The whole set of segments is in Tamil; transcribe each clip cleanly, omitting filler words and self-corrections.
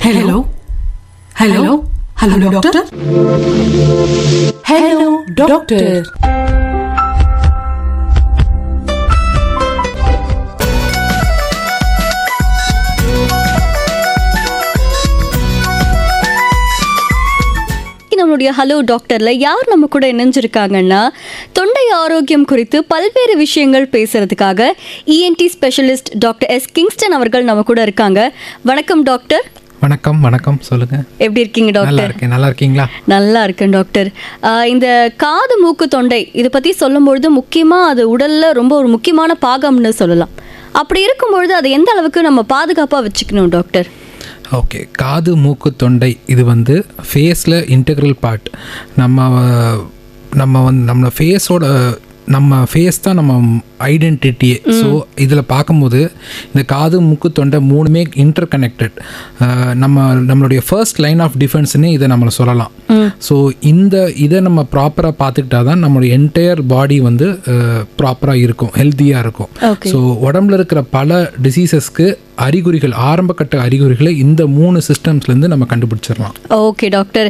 Hello? Hello? Hello, doctor? Hello, doctor. நம்மளுடைய ஹலோ டாக்டர்ல யார் நம்ம கூட இணைஞ்சிருக்காங்கன்னா தொண்டை ஆரோக்கியம் குறித்து பல்வேறு விஷயங்கள் பேசுறதுக்காக ENT specialist doctor S Kingston அவர்கள் நம்ம கூட இருக்காங்க. வணக்கம் டாக்டர். வணக்கம். வணக்கம், சொல்லுங்க. எப்படி இருக்கீங்க டாக்டர்? நல்லா இருக்கேன். நல்லா இருக்கீங்களா? நல்லா இருக்கேன் டாக்டர். இந்த காது மூக்கு தொண்டை இதை பற்றி சொல்லும்பொழுது முக்கியமாக அது உடலில் ரொம்ப ஒரு முக்கியமான பாகம்னு சொல்லலாம். அப்படி இருக்கும்பொழுது அதை எந்த அளவுக்கு நம்ம பாதுகாப்பாக வச்சுக்கணும் டாக்டர்? ஓகே, காது மூக்கு தொண்டை இது வந்து ஃபேஸில் இன்டெக்ரல் பார்ட். நம்ம ஃபேஸ் தான் நம்ம ஐடென்டிட்டியே. ஸோ இதில் பார்க்கும்போது இந்த காது மூக்கு தொண்டை மூணுமே இன்டர் கனெக்டட். நம்மளுடைய ஃபர்ஸ்ட் லைன் ஆஃப் டிஃபென்ஸ்னே இதை நம்மளை சொல்லலாம். ஸோ இதை நம்ம ப்ராப்பராக பார்த்துக்கிட்டா தான் நம்மளுடைய என்டையர் பாடி வந்து ப்ராப்பராக இருக்கும், ஹெல்த்தியாக இருக்கும். ஸோ உடம்புல இருக்கிற பல டிசீசஸ்க்கு அறிகுறிகள், ஆரம்பக்கட்ட அறிகுறிகளை இந்த 3 சிஸ்டம்ஸ்லேருந்து நம்ம கண்டுபிடிச்சிடலாம். Okay doctor.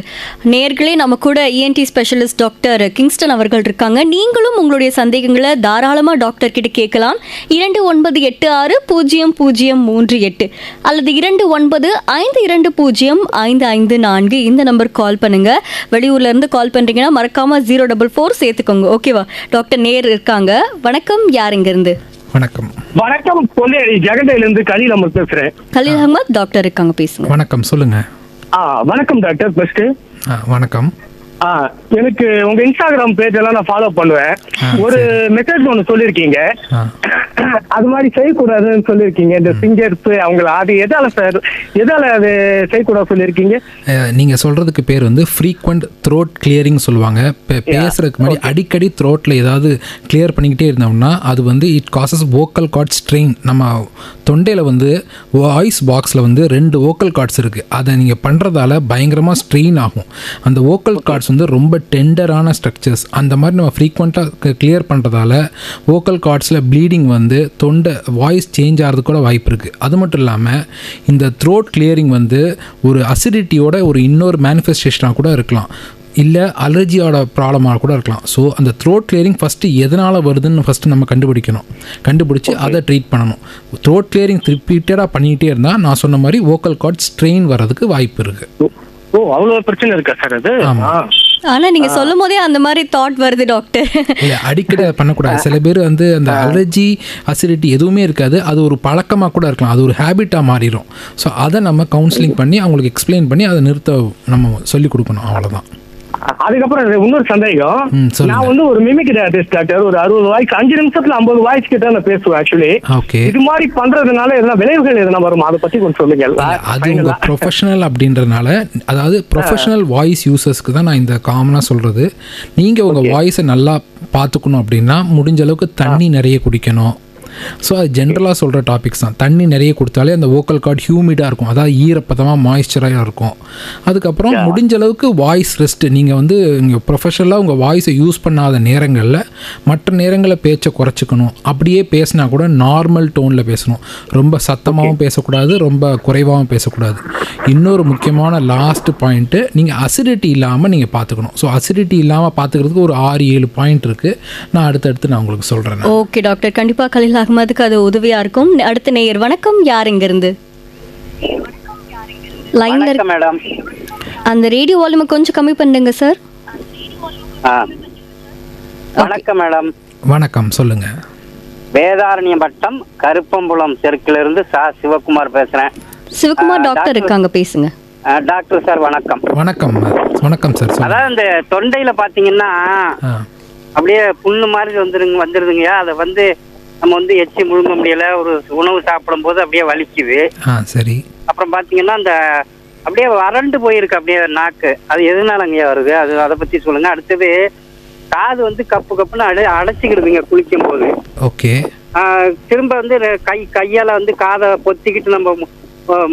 நேர்களே, நம்ம கூட இஎன்டி ஸ்பெஷலிஸ்ட் டாக்டர் கிங்ஸ்டன் அவர்கள் இருக்காங்க. நீங்களும் உங்களுடைய சந்தேகங்களை தாராளமாக டாக்டர் கிட்ட கேட்கலாம். 29860038 அல்லது 2952055554 இந்த நம்பர் கால் பண்ணுங்க. வெளியூர்ல இருந்து கால் பண்றீங்கன்னா மறக்காம 044 சேர்த்துக்கோங்க. ஓகேவா டாக்டர்? நேர் இருக்காங்க. வணக்கம், யார் இங்க இருந்து? வணக்கம். வணக்கம், கொல்லேரி ஜெகண்டையிலிருந்து கலீல் அஹமத் பேசுறேன். கலீல் அஹமத் டாக்டர் இருக்காங்க, பேசுங்க. வணக்கம், சொல்லுங்க. வணக்கம் டாக்டர். ஃபர்ஸ்ட் வணக்கம். எனக்கு உங்க இன்ஸ்டாகிராம் பேஜ் எல்லாம் நான் ஃபாலோ பண்ணுவேன். ஒரு மெசேஜ் ஒன்று சொல்லியிருக்கீங்க, அது மாதிரி செய்யக்கூடாதுன்னு சொல்லியிருக்கீங்க. இந்த சிங்கர்ஸ் அவங்கள அது எதால அது செய்யக்கூடாது சொல்லியிருக்கீங்க? நீங்க சொல்றதுக்கு பேர் வந்து ஃப்ரீக்வெண்ட் த்ரோட் கிளியரிங் சொல்லுவாங்க. பேசுறதுக்கு முன்னாடி அடிக்கடி த்ரோட்ல ஏதாவது கிளியர் பண்ணிக்கிட்டே இருந்தோம்னா அது வந்து it causes vocal card strain. நம்ம தொண்டையில வந்து வாய்ஸ் பாக்ஸில் வந்து 2 வோக்கல் கார்ட்ஸ் இருக்கு. அதை நீங்க பண்றதால பயங்கரமா ஸ்ட்ரெயின் ஆகும். அந்த வோக்கல் கார்ட்ஸ் வந்து ரொம்ப டெண்டரான ஸ்ட்ரக்சர்ஸ். அந்த மாதிரி நம்ம ஃப்ரீக்வெண்ட்டாக கிளியர் பண்ணுறதால வோக்கல் கார்ட்ஸில் ப்ளீடிங் வந்து தொண்டை வாய்ஸ் சேஞ்ச் ஆகிறதுக்கு கூட வாய்ப்பு இருக்குது. அது மட்டும் இல்லாமல் இந்த த்ரோட் கிளியரிங் வந்து ஒரு அசிடிட்டியோட ஒரு இன்னொரு மேனிஃபெஸ்டேஷனாக கூட இருக்கலாம், இல்லை அலர்ஜியோட ப்ராப்ளமாக கூட இருக்கலாம். ஸோ அந்த த்ரோட் கிளியரிங் ஃபஸ்ட்டு எதனால் வருதுன்னு ஃபஸ்ட்டு நம்ம கண்டுபிடிச்சி அதை ட்ரீட் பண்ணணும். த்ரோட் கிளியரிங் ரிப்பீட்டடாக பண்ணிக்கிட்டே இருந்தால் நான் சொன்ன மாதிரி வோக்கல் கார்ட் ஸ்ட்ரெயின் வர்றதுக்கு வாய்ப்பு இருக்குது. அவ்வளவு பிரச்சனை இருக்கா சார் அது? ஆனா நீங்க சொல்லும் போதே அந்த மாதிரி தாட் வருது டாக்டர். இல்ல, அடிக்கடி பண்ணக்கூடாது. சில பேர் வந்து அந்த அலர்ஜி அசிடிட்டி எதுவுமே இருக்காது, அது ஒரு பழக்கமாக கூட இருக்கலாம், அது ஒரு ஹேபிட்டாக மாறிடும். ஸோ அதை நம்ம கவுன்சிலிங் பண்ணி அவங்களுக்கு எக்ஸ்பிளைன் பண்ணி அதை நிறுத்த நம்ம சொல்லிக் கொடுக்கணும், அவ்வளோதான். அதுக்கப்புறம் இன்னொரு சந்தேகம், நான் வந்து ஒரு மிமிக்ரி ஆர்டிஸ்ட் டாக்டர். ஒரு 60 வாய்ஸ் 5 நிமிஷத்துல 50 வாய்ஸ் கிட்ட நான் பேசுவேன். ஆக்சுவலி இது மாதிரி பண்றதுனால எதனா விளைவுகள் எதனா வருமா? அதை பத்தி கொஞ்சம் சொல்லுங்க. அது உங்க ப்ரொஃபஷனல் அப்படின்றதுனால, அதாவது ப்ரொஃபஷனல் வாய்ஸ் யூசர்ஸ்க்கு தான் நான் இந்த காமனா சொல்றது. நீங்க உங்க வாய்ஸை நல்லா பார்த்துக்கணும் அப்படின்னா முடிஞ்ச அளவுக்கு தண்ணி நிறைய குடிக்கணும். ஸோ அது ஜென்ரலாக சொல்கிற டாபிக்ஸ் தான். தண்ணி நிறைய கொடுத்தாலே அந்த வோக்கல் கார்டு ஹியூமிடாக இருக்கும், அதாவது ஈரப்பதமாக மாய்ஸ்சராக இருக்கும். அதுக்கப்புறம் முடிஞ்ச அளவுக்கு வாய்ஸ் ரெஸ்ட்டு. நீங்கள் வந்து இங்கே ப்ரொஃபஷனலாக உங்கள் வாய்ஸை யூஸ் பண்ணாத நேரங்களில் மற்ற நேரங்களில் பேச்சை குறைச்சிக்கணும். அப்படியே பேசினா கூட நார்மல் டோனில் பேசணும். ரொம்ப சத்தமாகவும் பேசக்கூடாது, ரொம்ப குறைவாகவும் பேசக்கூடாது. இன்னொரு முக்கியமான லாஸ்ட் பாயிண்ட்டு, நீங்கள் அசிடிட்டி இல்லாமல் நீங்கள் பார்த்துக்கணும். ஸோ அசிடிட்டி இல்லாமல் பார்த்துக்கிறதுக்கு ஒரு 6-7 பாயிண்ட் இருக்குது. நான் அடுத்தடுத்து நான் உங்களுக்கு சொல்கிறேன். ஓகே டாக்டர், கண்டிப்பாக கலீல் அஹ்மதுக்கு அது உதவியா இருக்கும். அடுத்த நேயர். வணக்கம், யார் இங்க இருந்து? லைன்ல இருக்கு மேடம். அந்த ரேடியோ வால்யூம் கொஞ்சம் கம்மி பண்ணுங்க சார். வணக்கம் மேடம். வணக்கம், சொல்லுங்க. வேதாரண்யம் வட்டம் கருப்பம்புலம் தெற்குல இருந்து சிவகுமார் பேசுறேன். சிவகுமார் டாக்டர் இருக்காங்க, பேசுங்க. டாக்டர் சார் வணக்கம். வணக்கம். வணக்கம் சார். அதாவது இந்த தொண்டையில பாத்தீங்கன்னா அப்படியே புண்ணு மாதிரி வந்துருதுங்கய்யா. அதை வந்து நம்ம வந்து எச்சி முழுங்க முடியல, ஒரு உணவு சாப்பிடும் போது அப்படியே வலிக்குது. சரி. அப்புறம் பாத்தீங்கன்னா அந்த அப்படியே வறண்டு போயிருக்கு அப்படியே நாக்கு. அது எதனாலங்கய்யா வருது? அதை பத்தி சொல்லுங்க. அடுத்தது காது வந்து கப்புன்னு அடைச்சிக்கிடுதுங்க குளிக்கும் போது. ஓகே. திரும்ப வந்து கையால வந்து காதை பொத்திக்கிட்டு நம்ம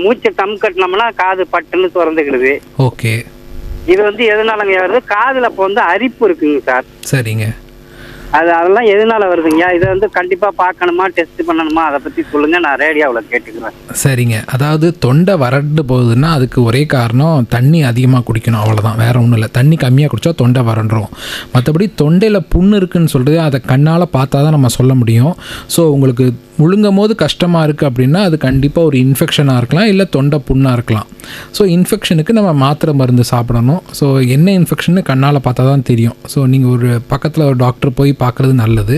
மூச்சை டம் கட்டினோம்னா காது பட்டுன்னு திறந்துக்கிடுது. ஓகே. இது வந்து எதனாலங்க வருது? காதுல அப்போ வந்து அரிப்பு இருக்குங்க சார். சரிங்க. அதெல்லாம் எதனால வருதுங்கய்யா? இதை வந்து கண்டிப்பா பார்க்கணுமா, டெஸ்ட் பண்ணணுமா, அதை பத்தி சொல்லுங்க. நான் ரேடியோவில் கேட்டுக்கிறேன். சரிங்க. அதாவது தொண்டை வறண்டு போகுதுன்னா அதுக்கு ஒரே காரணம் தண்ணி அதிகமாக குடிக்கணும், அவ்வளோதான். வேறு ஒன்றும் இல்லை. தண்ணி கம்மியாக குடித்தா தொண்டை வறண்டுரும். மற்றபடி தொண்டையில் புண்ணு இருக்குன்னு சொல்கிறது அதை கண்ணால் பார்த்தா தான் நம்ம சொல்ல முடியும். ஸோ உங்களுக்கு முழுங்கும் போது கஷ்டமாக இருக்குது அப்படின்னா அது கண்டிப்பாக ஒரு இன்ஃபெக்ஷனாக இருக்கலாம், இல்லை தொண்டை புண்ணாக இருக்கலாம். ஸோ இன்ஃபெக்ஷனுக்கு நம்ம மாத்திரை மருந்து சாப்பிடணும். ஸோ என்ன இன்ஃபெக்ஷன்னு கண்ணால் பார்த்தா தான் தெரியும். ஸோ நீங்கள் ஒரு பக்கத்தில் ஒரு டாக்டர் போய் பார்க்குறது நல்லது.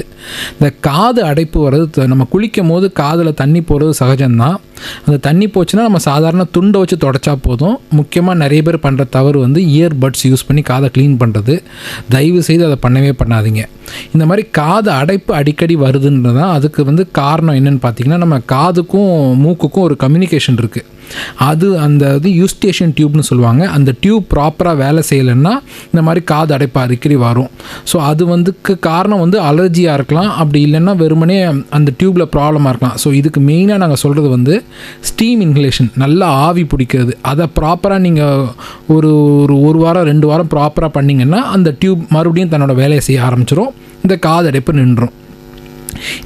இந்த காது அடைப்பு வர்றது, நம்ம குளிக்கும் போது காதில் தண்ணி போகிறது சகஜம்தான். அந்த தண்ணி போச்சுன்னா நம்ம சாதாரண துண்டை வச்சு தொடச்சா போதும். முக்கியமாக நிறைய பேர் பண்ணுற தவறு வந்து இயர்பட்ஸ் யூஸ் பண்ணி காதை க்ளீன் பண்ணுறது. தயவு செய்து அதை பண்ணவே பண்ணாதீங்க. இந்த மாதிரி காது அடைப்பு அடிக்கடி வருதுன்றதான் அதுக்கு வந்து காரணம் என்னென்னு பார்த்தீங்கன்னா, நம்ம காதுக்கும் மூக்குக்கும் ஒரு கம்யூனிகேஷன் இருக்குது. அது அந்த இது யூஸ்டேஷன் டியூப்னு சொல்லுவாங்க. அந்த டியூப் ப்ராப்பராக வேலை செய்யலைன்னா இந்த மாதிரி காது அடைப்பு அடிக்கடி வரும். ஸோ அது வந்துக்கு காரணம் வந்து அலர்ஜியாக இருக்கலாம், அப்படி இல்லைன்னா வெறுமனே அந்த டியூப்பில் ப்ராப்ளமாக இருக்கலாம். ஸோ இதுக்கு மெயினாக நாங்கள் சொல்கிறது வந்து ஸ்டீம் இன்ஹலேஷன், நல்லா ஆவி பிடிக்கிறது. அதை ப்ராப்பராக நீங்கள் ஒரு ஒரு வாரம் 2 வாரம் ப்ராப்பராக பண்ணிங்கன்னா அந்த டியூப் மறுபடியும் தன்னோட வேலையை செய்ய ஆரம்பிச்சிடும். இந்த காது அடைப்பு நின்றும்.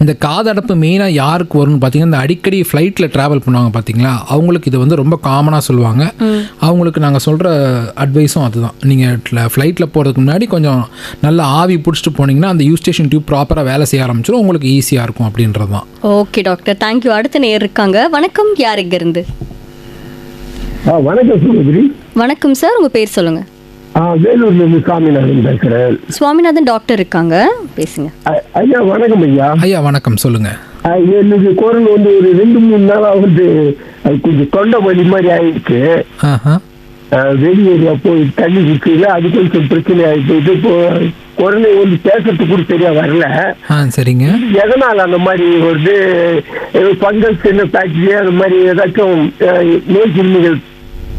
இந்த காதடைப்பு மெயினாக யாருக்கு வரும்னு பார்த்தீங்கன்னா, இந்த அடிக்கடி ஃப்ளைட்டில் ட்ராவல் பண்ணுவாங்க பார்த்தீங்களா, அவங்களுக்கு இது வந்து ரொம்ப காமனாக சொல்லுவாங்க. அவங்களுக்கு நாங்கள் சொல்கிற அட்வைஸும் அதுதான். நீங்கள் ஃப்ளைட்டில் போகிறதுக்கு முன்னாடி கொஞ்சம் நல்லா ஆவி பிடிச்சிட்டு போனீங்கன்னா அந்த யூஸ்டேஷன் டியூப் ப்ராப்பராக வேலை செய்ய ஆரம்பிச்சிடும், உங்களுக்கு ஈஸியாக இருக்கும் அப்படின்றது தான். Okay doctor, thank you. அடுத்த நேர் இருக்காங்க. வணக்கம், யார் இருந்து? வணக்கம் சுமதிரி. வணக்கம் சார், உங்கள் பேர் சொல்லுங்கள். வேலூர்லேருந்து சுவாமிநாதன் பேசுகிறேன். சுவாமிநாதன் டாக்டர் இருக்காங்க, பேசுங்க. ஐயா வணக்கம். ஐயா வணக்கம், சொல்லுங்கள். எனக்கு குரல் வந்து ஒரு 2-3 நாளாக வந்து அது கொஞ்சம் தொண்டை வலி மாதிரி ஆயிடுச்சு. வெளியேறியா போய் தண்ணி குடிக்கல, அது கொஞ்சம் பிரச்சனை ஆகிட்டு இப்போ குரலை வந்து பேசுறதுக்கு கூட சரியா வரல. சரிங்க. எதனால அந்த மாதிரி வருது? ஃபங்கஸ், என்ன பாக்டீரியா, அந்த மாதிரி ஏதாச்சும் நோய் கிருமிகள்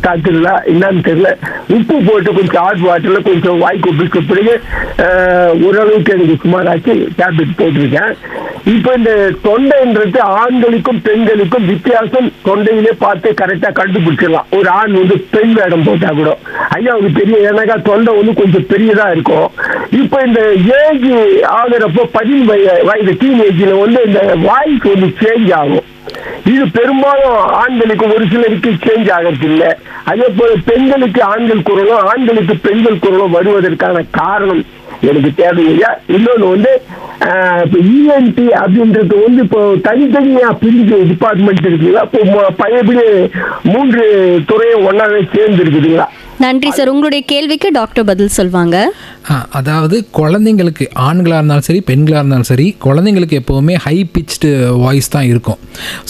தாக்குதலா என்னன்னு தெரியல. உப்பு போட்டு கொஞ்சம் ஹாட் வாட்டர்ல கொஞ்சம் வாய் கொப்பிட்டு பிறகு ஓரளவுக்கு எனக்கு சுமாராச்சு டேப்லெட் போட்டிருக்கேன். இப்போ இந்த தொண்டைன்றது ஆண்களுக்கும் பெண்களுக்கும் வித்தியாசம் தொண்டையிலே பார்த்து கரெக்டா கண்டுபிடிச்சிடலாம். ஒரு ஆண் வந்து பெண் வேடம் போட்டா கூட ஐயா அவங்க பெரிய, ஏன்னாக்கா தொண்டை வந்து கொஞ்சம் பெரியதா இருக்கும். இப்போ இந்த ஏஜ் ஆகுறப்போ 15 வயது டீனேஜ்ல வந்து இந்த வாய்ஸ் வந்து சேஞ்ச் ஆகும். இது பெரும்பாலும் ஆண்களுக்கு ஒரு சிலருக்கு சேஞ்ச் ஆகிறது இல்லை. அதே போல பெண்களுக்கு ஆண்கள் குரலும் ஆண்களுக்கு பெண்கள் குரலும் வருவதற்கான காரணம் எனக்கு தேவையில்லையா. இன்னொன்று வந்து இப்போ இஎன்டி அப்படின்றது வந்து இப்போ தனித்தனியாக பிரிஞ்சு டிபார்ட்மெண்ட் இருக்குங்களா? இப்போ பழையபடி 3 துறையும் ஒன்றாவே சேர்ந்து இருக்குதுங்களா? நன்றி சார், உங்களுடைய கேள்விக்கு டாக்டர் பதில் சொல்வாங்க. அதாவது குழந்தைங்களுக்கு ஆண்களாக இருந்தாலும் சரி பெண்களாக இருந்தாலும் சரி, குழந்தைங்களுக்கு எப்போவுமே ஹை பிச்டு வாய்ஸ் தான் இருக்கும்.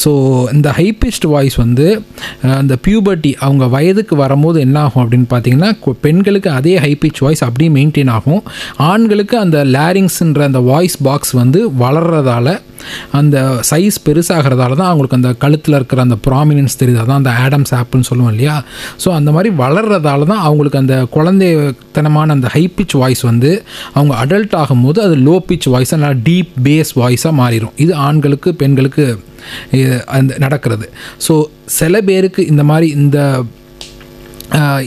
ஸோ இந்த ஹை பிச்டு வாய்ஸ் வந்து அந்த பியூபர்ட்டி அவங்க வயதுக்கு வரும்போது என்ன ஆகும் அப்படின்னு பார்த்தீங்கன்னா, பெண்களுக்கு அதே ஹை பிச் வாய்ஸ் அப்படியே மெயின்டைன் ஆகும். ஆண்களுக்கு அந்த லேரிங்ஸ்ன்ற அந்த வாய்ஸ் பாக்ஸ் வந்து வளர்கிறதால, அந்த சைஸ் பெருசாகிறதால தான் அவங்களுக்கு அந்த கழுத்தில் இருக்கிற அந்த ப்ராமினன்ஸ் தெரியுது. அதான் அந்த ஆடம்ஸ் ஆப்பிள்னு சொல்லுவோம் இல்லையா. ஸோ அந்த மாதிரி வளர்கிறதால தான் அவங்களுக்கு அந்த குழந்தைத்தனமான அந்த ஹை பிச் வாய்ஸ் வந்து அவங்க அடல்ட் ஆகும்போது அது லோ பிச் வாய்ஸாக நல்லா டீப் பேஸ் வாய்ஸாக மாறிடும். இது ஆண்களுக்கு பெண்களுக்கு அந்த நடக்கிறது. ஸோ சில பேருக்கு இந்த மாதிரி இந்த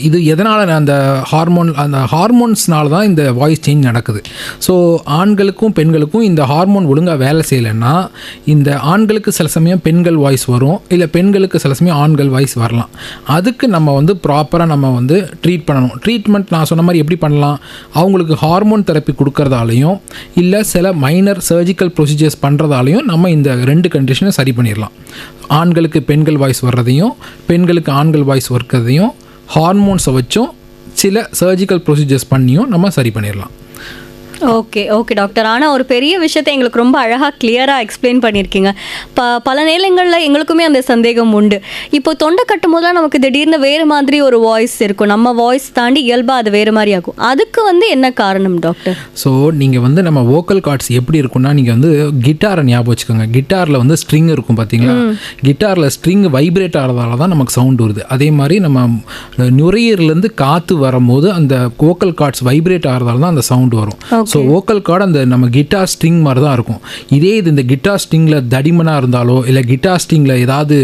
இது எதனால் அந்த ஹார்மோன்ஸ்னால தான் இந்த வாய்ஸ் சேஞ்ச் நடக்குது. ஸோ ஆண்களுக்கும் பெண்களுக்கும் இந்த ஹார்மோன் ஒழுங்காக வேலை செய்யலைன்னா இந்த ஆண்களுக்கு சில சமயம் பெண்கள் வாய்ஸ் வரும், இல்லை பெண்களுக்கு சில சமயம் ஆண்கள் வாய்ஸ் வரலாம். அதுக்கு நம்ம வந்து ப்ராப்பராக நம்ம வந்து ட்ரீட் பண்ணணும். ட்ரீட்மெண்ட் நான் சொன்ன மாதிரி எப்படி பண்ணலாம்? அவங்களுக்கு ஹார்மோன் தெரப்பி கொடுக்கறதாலையும் இல்லை சில மைனர் சர்ஜிக்கல் ப்ரொசீஜர்ஸ் பண்ணுறதாலையும் நம்ம இந்த 2 கண்டிஷனை சரி பண்ணிடலாம். ஆண்களுக்கு பெண்கள் வாய்ஸ் வர்றதையும் பெண்களுக்கு ஆண்கள் வாய்ஸ் வர்றதையும் ஹார்மோன்ஸை வச்சும் சில சர்ஜிக்கல் ப்ரொசீஜர்ஸ் பண்ணியும் நம்ம சரி பண்ணிடலாம். ஓகே டாக்டர், ஆனால் ஒரு பெரிய விஷயத்தை எங்களுக்கு ரொம்ப அழகாக கிளியராக எக்ஸ்பிளைன் பண்ணியிருக்கீங்க. பல நேரங்களில் எங்களுக்குமே அந்த சந்தேகம் உண்டு. இப்போ தொண்டை கட்டும் போதெல்லாம் நமக்கு திடீர்னு வேறு மாதிரி ஒரு வாய்ஸ் இருக்கும், நம்ம வாய்ஸ் தாண்டி இயல்பாக அது வேறு மாதிரி ஆகும். அதுக்கு வந்து என்ன காரணம் டாக்டர்? ஸோ நீங்கள் வந்து நம்ம வோக்கல் கார்ட்ஸ் எப்படி இருக்குன்னா, நீங்கள் வந்து கிட்டாரை ஞாபகம் வச்சுக்கோங்க. கிட்டாரில் வந்து ஸ்ட்ரிங் இருக்கும் பார்த்தீங்களா, கிட்டாரில் ஸ்ட்ரிங் வைப்ரேட் ஆகிறதால தான் நமக்கு சவுண்ட் வருது. அதே மாதிரி நம்ம நுரையீரலேருந்து காற்று வரும்போது அந்த வோக்கல் கார்ட்ஸ் வைப்ரேட் ஆகிறதால தான் அந்த சவுண்ட் வரும். ஸோ வோக்கல் கார்டு அந்த நம்ம கிட்டார் ஸ்ட்ரிங் மாதிரி தான் இருக்கும். இதே இது இந்த கிட்டார் ஸ்ட்ரிங்கில் தடிமனாக இருந்தாலோ இல்லை கிட்டார் ஸ்ட்ரிங்கில் ஏதாவது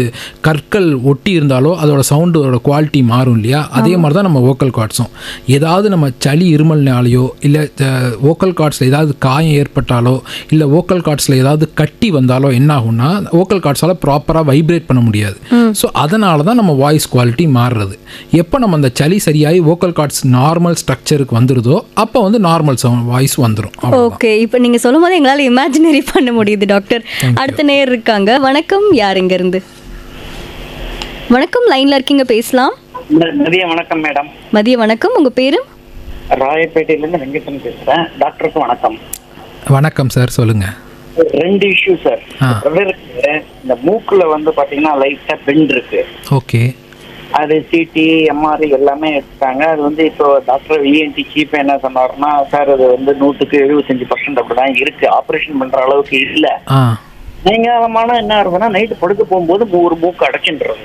கற்கள் ஒட்டி இருந்தாலோ அதோட சவுண்டோட குவாலிட்டி மாறும் இல்லையா, அதே மாதிரி தான் நம்ம வோக்கல் கார்ட்ஸும். ஏதாவது நம்ம சளி இருமல்னாலேயோ இல்லை வோக்கல் கார்ட்ஸில் ஏதாவது காயம் ஏற்பட்டாலோ இல்லை வோக்கல் கார்ட்ஸில் ஏதாவது கட்டி வந்தாலோ என்ன ஆகும்னா வோக்கல் கார்ட்ஸால் ப்ராப்பராக வைப்ரேட் பண்ண முடியாது. ஸோ அதனால தான் நம்ம வாய்ஸ் குவாலிட்டி மாறுறது. எப்போ நம்ம அந்த சளி சரியாகி வோக்கல் கார்ட்ஸ் நார்மல் ஸ்ட்ரக்சருக்கு வந்துடுதோ அப்போ வந்து நார்மல் வாய்ஸ் வந்துடும். ஓகே, இப்போ நீங்க சொல்லும் போது எங்களால் இமேஜினரி பண்ண முடியுது டாக்டர். அடுத்த நேர் இருக்காங்க. வணக்கம், யார் இங்க இருந்து? வணக்கம், லைன்ல இருக்கீங்க, பேசலாம். மதிய வணக்கம் மேடம். மதிய வணக்கம், உங்க பேரு? ராயப்பேட்டையிலேருந்து வெங்கடேசன் பேசுறேன். டாக்டருக்கு வணக்கம். வணக்கம் சார், சொல்லுங்க. 2 இஷ்யூ சார். இந்த மூக்குல வந்து பாத்தீங்கன்னா லைட்டா பெண்ட் இருக்கு. ஓகே. அது சிடி எம்ஆர்ஐ எல்லாமே எடுத்தாங்க. அது வந்து இப்போ டாக்டர் இஎன்டி சீஃப் என்ன சொன்னாருன்னா, சார் அது வந்து 100% அப்படிதான் இருக்கு, ஆப்ரேஷன் பண்ற அளவுக்கு இல்ல. நீங்கமான என்ன இருக்குன்னா நைட்டு படுக்க போகும்போது ஒரு மூக்கு அடைச்சுன்றது.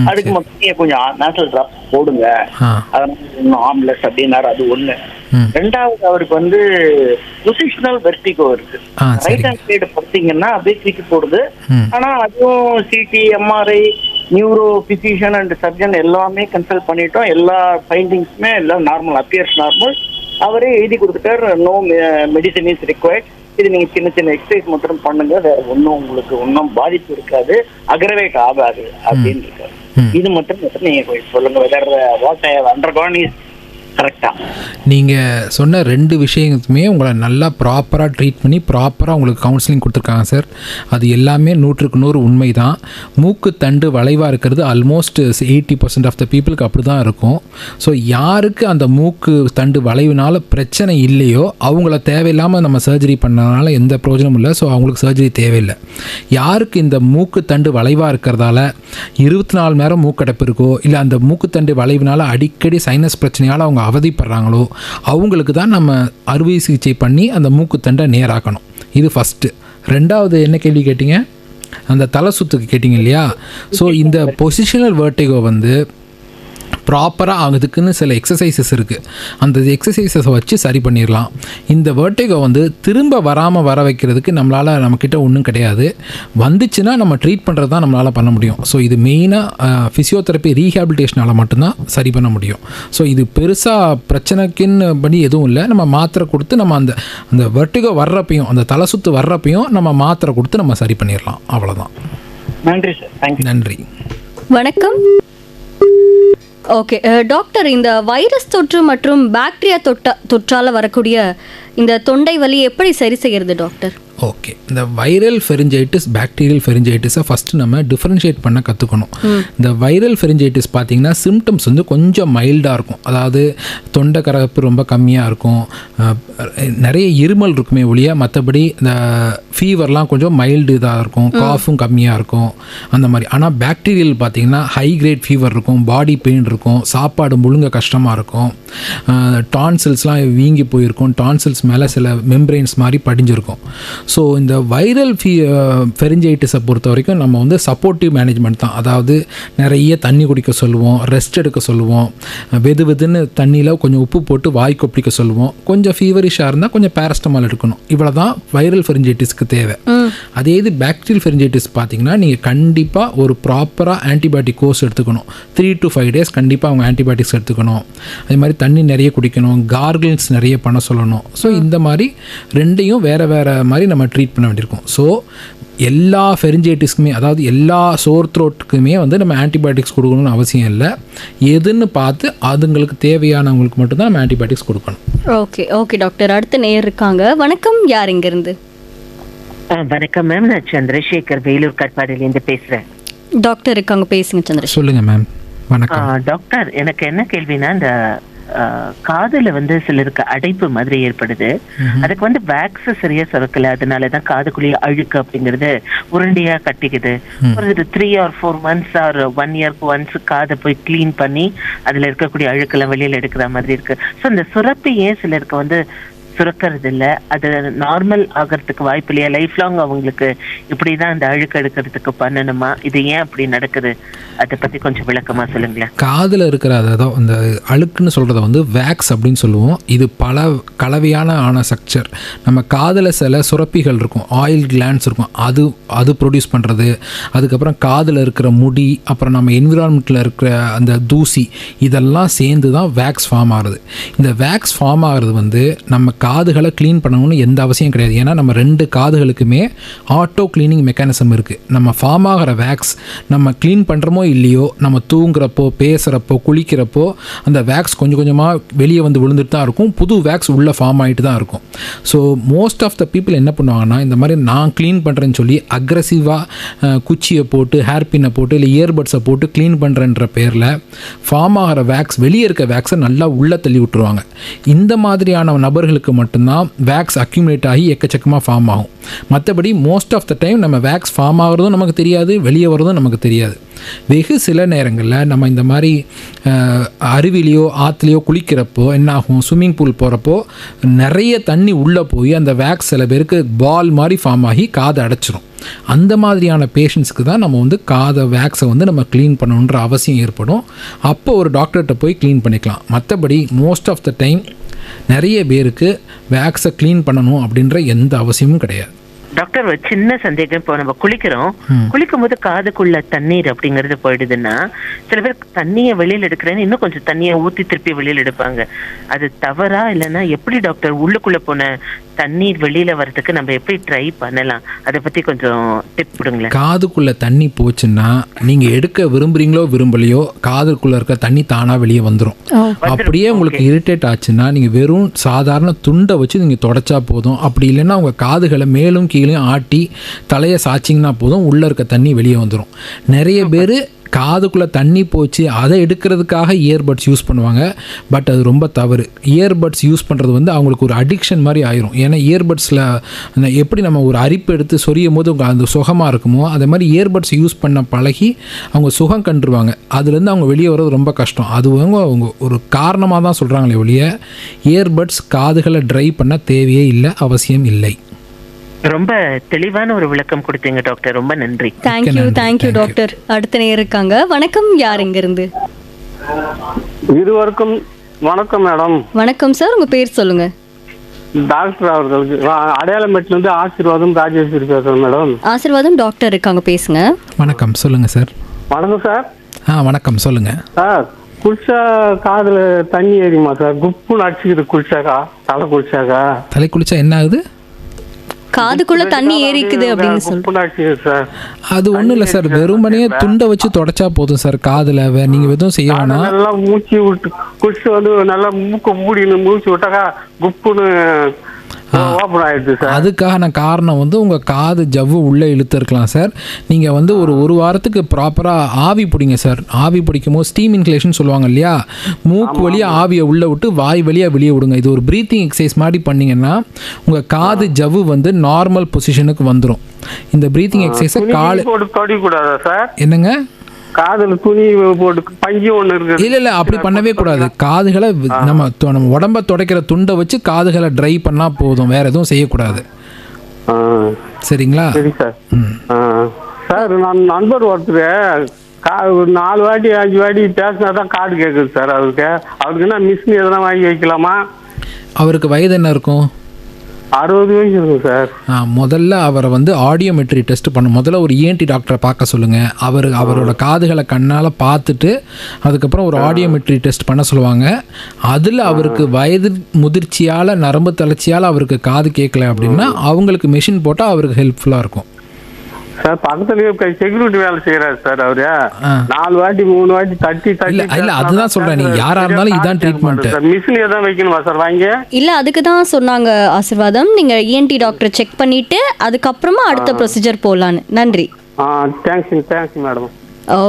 அதுக்கு மட்டும் கொஞ்சம் நேச்சுரல் டிராப்ஸ் போடுங்க, அதனால ஆம்லெஸ் அப்படின்னாரு. அது ஒண்ணு. ரெண்டாவது, அவருக்கு வந்து பொசிஷனல் வெர்டிகோ இருக்கு. ரைட் ஹேண்ட் சைடு படுத்தீங்கன்னா அப்படியே தூக்கி போடுது. ஆனா அதுவும் CD MRI neuro physician and surgeon எல்லாமே கன்சல்ட் பண்ணிட்டோம். எல்லா ஃபைண்டிங்ஸுமே எல்லாம் நார்மல், அப்பியர்ஸ் நார்மல். அவரே எழுதி கொடுத்துட்டார், நோ மெடிசன் இஸ் ரிக்வயர்ட். இது நீங்க சின்ன சின்ன எக்ஸசைஸ் மட்டும் பண்ணுங்க, வேற ஒன்றும் உங்களுக்கு ஒன்றும் பாதிப்பு இருக்காது, அக்ரவேட் ஆகாது அப்படின்னு இருக்காரு. இது மட்டும் நீங்க சொல்லுங்க, whether what I have undergone is கரெக்டா? நீங்கள் சொன்ன 2 விஷயத்துமே உங்களை நல்லா ப்ராப்பராக ட்ரீட் பண்ணி ப்ராப்பராக உங்களுக்கு கவுன்சிலிங் கொடுத்துருக்காங்க சார். அது எல்லாமே 100% உண்மை தான். மூக்கு தண்டு வளைவாக இருக்கிறது ஆல்மோஸ்ட் 80% ஆஃப் த பீப்புளுக்கு அப்படி தான் இருக்கும். ஸோ யாருக்கு அந்த மூக்கு தண்டு வளைவுனால பிரச்சனை இல்லையோ அவங்கள தேவையில்லாமல் நம்ம சர்ஜரி பண்ணனால எந்த பிரயோஜனமும் இல்லை. ஸோ அவங்களுக்கு சர்ஜரி தேவையில்லை. யாருக்கு இந்த மூக்கு தண்டு வளைவாக இருக்கிறதால 24 மணி நேரம் மூக்கடைப்பு இருக்கோ இல்லை அந்த மூக்கு தண்டு வளைவுனால அடிக்கடி சைனஸ் பிரச்சனையால் அவங்க அவதிப்படுறாங்களோ அவங்களுக்கு தான் நம்ம அறுவை சிகிச்சை பண்ணி அந்த மூக்குத்தண்டை நேராக்கணும். இது ஃபஸ்ட்டு. ரெண்டாவது என்ன கேள்வி கேட்டிங்க? அந்த தலை சுத்துக்கு கேட்டிங்க இல்லையா? ஸோ இந்த பொசிஷனல் வெர்டிகோ வந்து ப்ராப்பராக அதுக்குன்னு சில எக்ஸசைசஸ் இருக்குது. அந்த எக்ஸசைசஸை வச்சு சரி பண்ணிடலாம். இந்த வெர்டிகோ வந்து திரும்ப வராமல் வர வைக்கிறதுக்கு நம்மக்கிட்ட ஒன்றும் கிடையாது. வந்துச்சுன்னா நம்ம ட்ரீட் பண்ணுறது தான் நம்மளால் பண்ண முடியும். ஸோ இது மெயினாக ஃபிசியோதெரப்பி ரீஹாபிலிட்டேஷனால் மட்டும்தான் சரி பண்ண முடியும். ஸோ இது பெருசாக பிரச்சனைக்குன்னு படி எதுவும் இல்லை. நம்ம மாத்திரை கொடுத்து நம்ம அந்த வெர்டிகோ வர்றப்பையும் அந்த தலை சுத்து வர்றப்பையும் நம்ம மாத்திரை கொடுத்து நம்ம சரி பண்ணிடலாம். அவ்வளோதான். நன்றி சார். தேங்க்யூ. நன்றி. வணக்கம். ஓகே டாக்டர், இந்த வைரஸ் தொற்று மற்றும் பாக்டீரியா தொற்றால் வரக்கூடிய இந்த தொண்டை வலி எப்படி சரி செய்கிறது டாக்டர்? ஓகே, இந்த வைரல் ஃபெரிஞ்சைட்டிஸ் பாக்டீரியல் ஃபெரிஞ்சைட்டிஸை ஃபஸ்ட்டு நம்ம டிஃப்ரென்ஷியேட் பண்ண கற்றுக்கணும். இந்த வைரல் ஃபெரிஞ்சைட்டிஸ் பார்த்திங்கன்னா சிம்டம்ஸ் வந்து கொஞ்சம் மைல்டாக இருக்கும். அதாவது தொண்டை கரகப்பு ரொம்ப கம்மியாக இருக்கும், நிறைய இருமல் இருக்குமே ஒழிய மற்றபடி இந்த ஃபீவர்லாம் கொஞ்சம் மைல்டு இதாக இருக்கும், காஃபும் கம்மியாக இருக்கும் அந்த மாதிரி. ஆனால் பாக்டீரியல் பார்த்திங்கன்னா ஹை கிரேட் ஃபீவர் இருக்கும், பாடி பெயின் இருக்கும், சாப்பாடு முழுங்க கஷ்டமாக இருக்கும், டான்சில்ஸ்லாம் வீங்கி போயிருக்கும், டான்சில்ஸ் மேலே சில மெம்பரெயின்ஸ் மாதிரி படிஞ்சிருக்கும். ஸோ இந்த வைரல் ஃபெரிஞ்சைட்டிஸை பொறுத்த வரைக்கும் நம்ம வந்து சப்போர்ட்டிவ் மேனேஜ்மெண்ட் தான். அதாவது நிறைய தண்ணி குடிக்க சொல்லுவோம், ரெஸ்ட் எடுக்க சொல்லுவோம், வெதுன்னு தண்ணியில் கொஞ்சம் உப்பு போட்டு வாய் கொப்பளிக்க சொல்லுவோம், கொஞ்சம் ஃபீவரிஷாக இருந்தால் கொஞ்சம் பேரஸ்டமால் எடுக்கணும். இவ்வளோ தான் வைரல் ஃபெரிஞ்சைட்டிஸ்க்கு தேவை. அதே இது பாக்டீரியல் ஃபெரிஞ்சைட்டிஸ் பார்த்திங்கன்னா நீங்கள் கண்டிப்பாக ஒரு ப்ராப்பராக ஆன்டிபயோட்டிக் கோர்ஸ் எடுத்துக்கணும். 3 to 5 days கண்டிப்பாக அவங்க ஆன்டிபயோட்டிக்ஸ் எடுத்துக்கணும். அதே மாதிரி தண்ணி நிறைய குடிக்கணும், கார்கிள்ஸ் நிறைய பண்ண சொல்லணும். ஸோ இந்த மாதிரி 2ஐயும் வேறு வேறு மாதிரி நம்ம ட்ரீட் பண்ண வேண்டியிருக்கும். ஸோ எல்லா ஃபெரிஞ்சைட்டிஸ்க்குமே, அதாவது எல்லா சோர் த்ரோட்டுக்குமே வந்து நம்ம ஆன்டிபயோட்டிக்ஸ் கொடுக்கணும்னு அவசியம் இல்லை. எதுன்னு பார்த்து அதுங்களுக்கு தேவையானவங்களுக்கு மட்டும்தான் நம்ம ஆன்டிபயோட்டிக்ஸ் கொடுக்கணும். ஓகே ஓகே டாக்டர், அடுத்த நேயர் இருக்காங்க. வணக்கம், யார் இங்கிருந்து? வணக்கம் மேம், நான் சந்திரசேகர் வேலூர் கட்பாடியிலேருந்து பேசுகிறேன். டாக்டர் இருக்காங்க, பேசுங்க சந்திரசேகர். சொல்லுங்கள் மேம். வணக்கம் டாக்டர். எனக்கு என்ன கேள்வினா, இந்த காதுல வந்து சிலருக்கு அடைப்பு மாதிரி ஏற்படுது. அதுக்கு வந்து வேக்ஸ் சரியா சுரக்கல, அதனாலதான் காதுக்குள்ளேயே அழுக்கு அப்படிங்கிறது உருண்டையா கட்டிக்குது. ஒரு 3 or 4 months or 1 yearக்கு ஒன்ஸ் காதை போய் கிளீன் பண்ணி அதுல இருக்கக்கூடிய அழுக்கெல்லாம் வெளியில எடுக்கிற மாதிரி இருக்கு. ஸோ இந்த சுரப்பி ஏன் சிலருக்கு வந்து சுரக்கிறது இல்ல, அது நார்மல் ஆகிறதுக்கு வாய்ப்பு இல்லையா? லைஃப் லாங் அவங்களுக்கு இப்படிதான் அந்த அழுக்கு எடுக்கிறதுக்கு பண்ணணுமா? இது ஏன் அப்படி நடக்குது? அதை பத்தி கொஞ்சம் விளக்கமா சொல்லுங்களேன். காதில் இருக்கிற அதாவது அந்த அழுக்குன்னு சொல்கிறத வந்து வேக்ஸ் அப்படின்னு சொல்லுவோம். இது பல கலவையான ஸ்ட்ரக்சர். நம்ம காதில் சில சுரப்பிகள் இருக்கும், ஆயில் கிளாண்ட்ஸ் இருக்கும், அது ப்ரொடியூஸ் பண்ணுறது. அதுக்கப்புறம் காதில் இருக்கிற முடி, அப்புறம் நம்ம என்விரான்மெண்ட்டில் இருக்கிற அந்த தூசி, இதெல்லாம் சேர்ந்து தான் வேக்ஸ் ஃபார்ம் ஆகுது. இந்த வேக்ஸ் ஃபார்ம் ஆகிறது வந்து நம்ம காதுகளை க்ளீன் பண்ணணும்னு எந்த அவசியம் கிடையாது. ஏன்னா நம்ம 2 காதுகளுக்குமே ஆட்டோ க்ளீனிங் மெக்கானிசம் இருக்குது. நம்ம ஃபார்ம் ஆகிற வேக்ஸ் நம்ம க்ளீன் பண்ணுறோமோ இல்லையோ, நம்ம தூங்குறப்போ, பேசுகிறப்போ, குளிக்கிறப்போ அந்த வேக்ஸ் கொஞ்சம் கொஞ்சமாக வெளியே வந்து விழுந்துட்டு தான் இருக்கும். புது வேக்ஸ் உள்ளே ஃபார்ம் ஆகிட்டு தான் இருக்கும். So most of the people என்ன பண்ணுவாங்கன்னா, இந்த மாதிரி நான் க்ளீன் பண்ணுறேன்னு சொல்லி அக்ரெசிவாக குச்சியை போட்டு, ஹேர் பின்னை போட்டு, இல்லை இயர்பட்ஸை போட்டு க்ளீன் பண்ணுறன்ற பேரில் ஃபார்ம் ஆகிற வேக்ஸ், வெளியே இருக்க வேக்ஸை நல்லா உள்ளே தள்ளி விட்டுருவாங்க. இந்த மாதிரியான நபர்களுக்கு மட்டும்தான் வேக்ஸ் அக்யூமுலேட் ஆகி எக்கச்சக்கமாக ஃபார்ம் ஆகும். மற்றபடி மோஸ்ட் ஆஃப் த டைம் நம்ம வேக்ஸ் ஃபார்ம் ஆகிறதும் நமக்கு தெரியாது, வெளியே வரதும் நமக்கு தெரியாது. வெகு சில நேரங்களில் நம்ம இந்த மாதிரி அருவிலையோ ஆற்றுலையோ குளிக்கிறப்போ என்ன ஆகும், ஸ்விம்மிங் பூல் போகிறப்போ நிறைய தண்ணி உள்ளே போய் அந்த வேக்ஸ் சில பேருக்கு பால் மாதிரி ஃபார்ம் ஆகி காதை அடைச்சிரும். அந்த மாதிரியான பேஷண்ட்ஸுக்கு தான் நம்ம வந்து காதை வேக்ஸை வந்து நம்ம க்ளீன் பண்ணணுன்ற அவசியம் ஏற்படும். அப்போ ஒரு டாக்டர்கிட்ட போய் க்ளீன் பண்ணிக்கலாம். மற்றபடி மோஸ்ட் ஆஃப் த டைம் நிறைய பேருக்கு வேக்ஸை க்ளீன் பண்ணணும் அப்படின்ற எந்த அவசியமும் கிடையாது. டாக்டர், ஒரு சின்ன சந்தேகம். இப்போ நம்ம குளிக்கும் போது காதுக்குள்ள தண்ணீர் அப்படிங்கிறது போயிடுதுன்னா, சில பேர் தண்ணியை வெளியில் எடுக்கிறேன்னு இன்னும் கொஞ்சம் தண்ணியை ஊற்றி திருப்பி வெளியில் எடுப்பாங்க. அது தவறா? இல்லைன்னா எப்படி டாக்டர் உள்ளுக்குள்ள போன தண்ணீர் வெளியில வர்றதுக்கு நம்ம எப்படி ட்ரை பண்ணலாம்? அதை பத்தி கொஞ்சம் டிப் கொடுங்களேன். காதுக்குள்ள தண்ணி போச்சுன்னா நீங்க எடுக்க விரும்புறீங்களோ விரும்பலையோ, காதுக்குள்ள இருக்க தண்ணி தானா வெளியே வந்துடும். அப்படியே உங்களுக்கு இரிட்டேட் ஆச்சுன்னா நீங்க வெறும் சாதாரண துண்டை வச்சு நீங்க தொடச்சா போதும். அப்படி இல்லைன்னா உங்க காதுகளை மேலும் கீழே ஆட்டி தலையை சாய்ச்சிங்கன்னா போதும், உள்ள இருக்க தண்ணி வெளியே வந்துடும். நிறைய பேர் காதுக்குள்ளே தண்ணி போச்சு அதை எடுக்கிறதுக்காக இயர்பட்ஸ் யூஸ் பண்ணுவாங்க. பட் அது ரொம்ப தவறு. இயர்பட்ஸ் யூஸ் பண்ணுறது வந்து அவங்களுக்கு ஒரு அடிக்ஷன் மாதிரி ஆயிரும். ஏன்னா இயர்பட்ஸில் எப்படி நம்ம ஒரு அரிப்பு எடுத்து சொரியும் போது அந்த சுகமாக இருக்குமோ, அதே மாதிரி இயர்பட்ஸ் யூஸ் பண்ண பழகி அவங்க சுகம் கண்டுருவாங்க. அதுலேருந்து அவங்க வெளியே வர்றது ரொம்ப கஷ்டம். அது அவங்க ஒரு காரணமாக தான் சொல்கிறாங்களே ஒழிய இயர்பட்ஸ் காதுகளை ட்ரை பண்ண தேவையே இல்லை, அவசியம் இல்லை. ரொம்ப தெளிவான ஒரு விளக்கம் கொடுத்தீங்க டாக்டர், ரொம்ப நன்றி. Thank you doctor. அடுத்த நேரம் இருக்காங்க. வணக்கம், யார் எங்க இருந்து? இருவருக்கும் வணக்கம் மேடம். வணக்கம் சார், உங்க பேர் சொல்லுங்க. டாக்டர் அவர்களுக்கு அடையாளமேட்டில இருந்து ஆசீர்வாதம் ராஜேஸ்வரி பேசுறேன் மேடம். ஆசீர்வாதம் டாக்டர் இருக்காங்க, பேசுங்க. வணக்கம், சொல்லுங்க சார். வணக்கம் சார். வணக்கம், சொல்லுங்க சார். குளிச்சா காதுல தண்ணி ஏறிமா சார்? குப்புன்னு அடிச்சுக்குது குளிச்சாக்கா, தலை குளிச்சாக்கா. தலை குளிச்சா என்ன ஆகுது? காதுக்குள்ள தண்ணி ஏறிக்குது அப்படின்னு சொல்றேன். அது ஒண்ணும் இல்ல சார், வெறுமனையே துண்டை வச்சு தொடச்சா போதும் சார். காதுல நீங்க எதுவும் செய்ய வேணாம். நல்லா மூச்சு விட்டு குளிச்சு வந்து நல்லா மூக்க மூடினு மூச்சு விட்டாக்கா குப்புன்னு ஓப்பன் ஆயிடுது சார். அதுக்கான காரணம் வந்து உங்க காது ஜவ்வு உள்ளே இழுத்து இருக்கலாம் சார். நீங்க வந்து ஒரு வாரத்துக்கு ப்ராப்பரா ஆவி பிடிங்க சார். ஆவி பிடிக்கும் போது ஸ்டீம் இன்ஹலேஷன் சொல்லுவாங்க இல்லையா, மூக்கு வழியா ஆவியை உள்ள விட்டு வாய் வழியா வெளியே விடுங்க. இது ஒரு பிரீத்திங் எக்ஸசைஸ் மாதிரி பண்ணீங்கன்னா உங்க காது ஜவ்வு வந்து நார்மல் பொசிஷனுக்கு வந்துடும். இந்த பிரீத்திங் எக்ஸசைஸை காலை தொடக்கூடாதா சார்? என்னங்க, காதுல துணி போட்டு பஞ்சு ஒண்ணு இருக்கு. இல்ல அப்படி பண்ணவே கூடாது. காதுகளை நம்ம உடம்ப துடைக்கிற துண்டை வச்சு காதுகளை ட்ரை பண்ணா போதும், வேற எதுவும் செய்யக்கூடாது. சரிங்களா? சரி சார். சார், நான் நண்பர் ஒருத்தர் 4 வாட்டி 5 வாட்டி பேசினாதான் காது கேட்குது சார். அவருக்கு என்ன மிஷின் எதனா வாங்கி வைக்கலாமா? அவருக்கு வயது என்ன இருக்கும்? 60 வயசு இருக்கு சார். முதல்ல அவரை வந்து ஆடியோமெட்ரி டெஸ்ட் பண்ணும். முதல்ல ஒரு இஎன்டி டாக்டரை பார்க்க சொல்லுங்கள். அவரோட காதுகளை கண்ணால் பார்த்துட்டு அதுக்கப்புறம் ஒரு ஆடியோமெட்ரி டெஸ்ட் பண்ண சொல்லுவாங்க. அதில் அவருக்கு வயது முதிர்ச்சியால், நரம்பு தளர்ச்சியால் அவருக்கு காது கேட்கல அப்படின்னா அவங்களுக்கு மெஷின் போட்டால் அவருக்கு ஹெல்ப்ஃபுல்லாக இருக்கும். சார், பக்கத்துலயே செக்யூரிட்டி வேலை செய்யறாரு சார். அவரு 4 வாட்டி 3 வாட்டி தட்டி இல்ல அதுதான் சொல்றேன். நீங்க யாரா இருந்தாலும் இதான் ட்ரீட்மெண்ட். மிஷின் ஏதாவது வைக்கணுமா சார் வாங்கி? இல்ல, அதுக்கு தான் சொன்னாங்க ஆசீர்வாதம், நீங்க இஎன்டி டாக்டர் செக் பண்ணிட்டு அதுக்கப்புறமா அடுத்த ப்ரொசீஜர் போலான்னு. நன்றி. Thanks madam.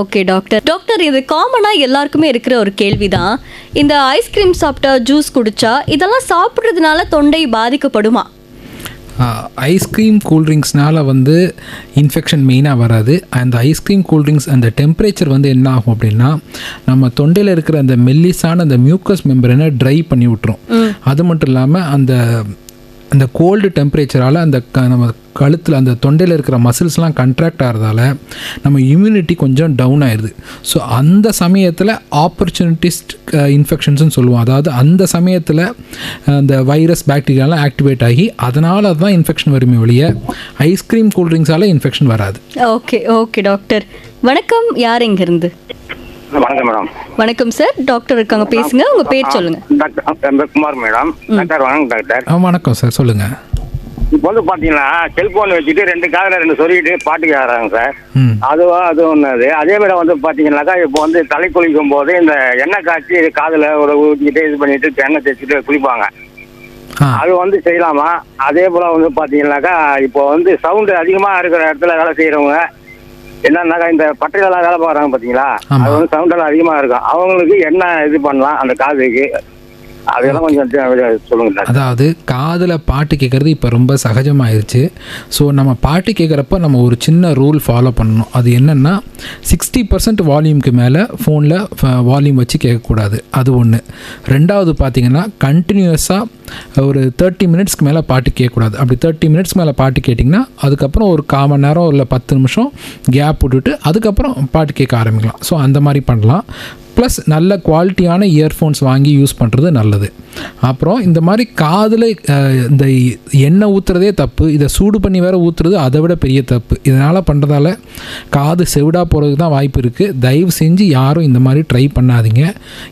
ஓகே டாக்டர், இது காமனா எல்லாருக்குமே இருக்கிற ஒரு கேள்விதான். இந்த ஐஸ்கிரீம் சாப்பிட்டா, ஜூஸ் குடிச்சா, இதெல்லாம் சாப்பிட்றதுனால தொண்டை பாதிக்கப்படுமா? ஐஸ்கிரீம் கூல்ட்ரிங்க்ஸ்னால் வந்து இன்ஃபெக்ஷன் மெயினாக வராது. அந்த ஐஸ்கிரீம் கூல்ட்ரிங்க்ஸ் அந்த டெம்பரேச்சர் வந்து என்ன ஆகும் அப்படின்னா நம்ம தொண்டையில் இருக்கிற அந்த மெல்லிஸான அந்த மியூக்கஸ் மெம்பரனை ட்ரை பண்ணி விட்டுரும். அது மட்டும் இல்லாமல் அந்த கோல்டு டெம்பரேச்சரால் அந்த நம்ம கழுத்தில் அந்த தொண்டையில் இருக்கிற மசில்ஸ்லாம் கண்ட்ராக்ட் ஆகிறதால நம்ம இம்யூனிட்டி கொஞ்சம் டவுன் ஆயிடுது. ஸோ அந்த சமயத்தில் ஆப்பர்ச்சுனிட்டிஸ்ட் இன்ஃபெக்ஷன்ஸ்னு சொல்லுவோம். அதாவது அந்த சமயத்தில் அந்த வைரஸ் பாக்டீரியாலாம் ஆக்டிவேட் ஆகி அதனால தான் இன்ஃபெக்ஷன் வருமே ஒழிய ஐஸ்கிரீம் கூல்ட்ரிங்க்ஸால் இன்ஃபெக்ஷன் வராது. Okay okay doctor. வணக்கம், யார் இங்கிருந்து? வணக்கம் மேடம். வணக்கம் சார், டாக்டர் இருக்காங்க, பேசுங்க. உங்க பேர் சொல்லுங்க. Doctor Kumar madam. டாக்டர் வணக்கம் டாக்டர். வணக்கம் சார், சொல்லுங்கள். இப்போ வந்து பார்த்தீங்கன்னா செல்போன் வச்சுட்டு 2 காதில் 2 சொல்லிட்டு பாட்டு கேட்குறாங்க சார். அது ஒன்று. அதே மாதிரி வந்து பார்த்தீங்கன்னாக்கா இப்போ வந்து தலை குளிக்கும் போது இந்த எண்ணெய் காய்ச்சி காதில் ஒரு ஊற்றிக்கிட்டு இது பண்ணிட்டு எண்ணெய் தேய்ச்சிட்டு குளிப்பாங்க. அது வந்து செய்யலாமா? அதே போல் வந்து பார்த்தீங்கன்னாக்கா இப்போ வந்து சவுண்டு அதிகமாக இருக்கிற இடத்துல வேலை செய்கிறவங்க என்னன்னாக்கா இந்த பட்டையிலலாம் வேலை பார்க்குறாங்க பார்த்தீங்களா, அது வந்து சவுண்டெல்லாம் அதிகமாக இருக்கும். அவங்களுக்கு என்ன இது பண்ணலாம் அந்த காதுக்கு, அதெல்லாம் கொஞ்சம் சொல்லுங்க. அதாவது காதில் பாட்டு கேட்குறது இப்போ ரொம்ப சகஜமாயிருச்சு. ஸோ நம்ம பாட்டு கேட்குறப்ப நம்ம ஒரு சின்ன ரூல் ஃபாலோ பண்ணணும். அது என்னென்னா 60% வால்யூம்க்கு மேலே ஃபோனில் வால்யூம் வச்சு கேட்கக்கூடாது. அது ஒன்று. ரெண்டாவது பார்த்திங்கன்னா கண்டினியூஸாக ஒரு 30 மினிட்ஸ்க்கு மேலே பாட்டு கேட்கக்கூடாது. அப்படி 30 மினிட்ஸ்க்கு மேலே பாட்டு கேட்டிங்கன்னா அதுக்கப்புறம் ஒரு 1/4 மணி நேரம் இல்லை 10 நிமிஷம் கேப் விட்டுட்டு அதுக்கப்புறம் பாட்டு கேட்க ஆரம்பிக்கலாம். ஸோ அந்த மாதிரி பண்ணலாம். ப்ளஸ் நல்ல குவாலிட்டியான இயர்ஃபோன்ஸ் வாங்கி யூஸ் பண்ணுறது நல்லது. அப்புறம் இந்த மாதிரி காதில் இந்த எண்ணெய் ஊற்றுறதே தப்பு, இதை சூடு பண்ணி வேறு ஊற்றுறது அதை விட பெரிய தப்பு. இதனால் பண்ணுறதால காது செவிடாக போகிறதுக்கு தான் வாய்ப்பு இருக்குது. தயவு செஞ்சு யாரும் இந்த மாதிரி ட்ரை பண்ணாதீங்க.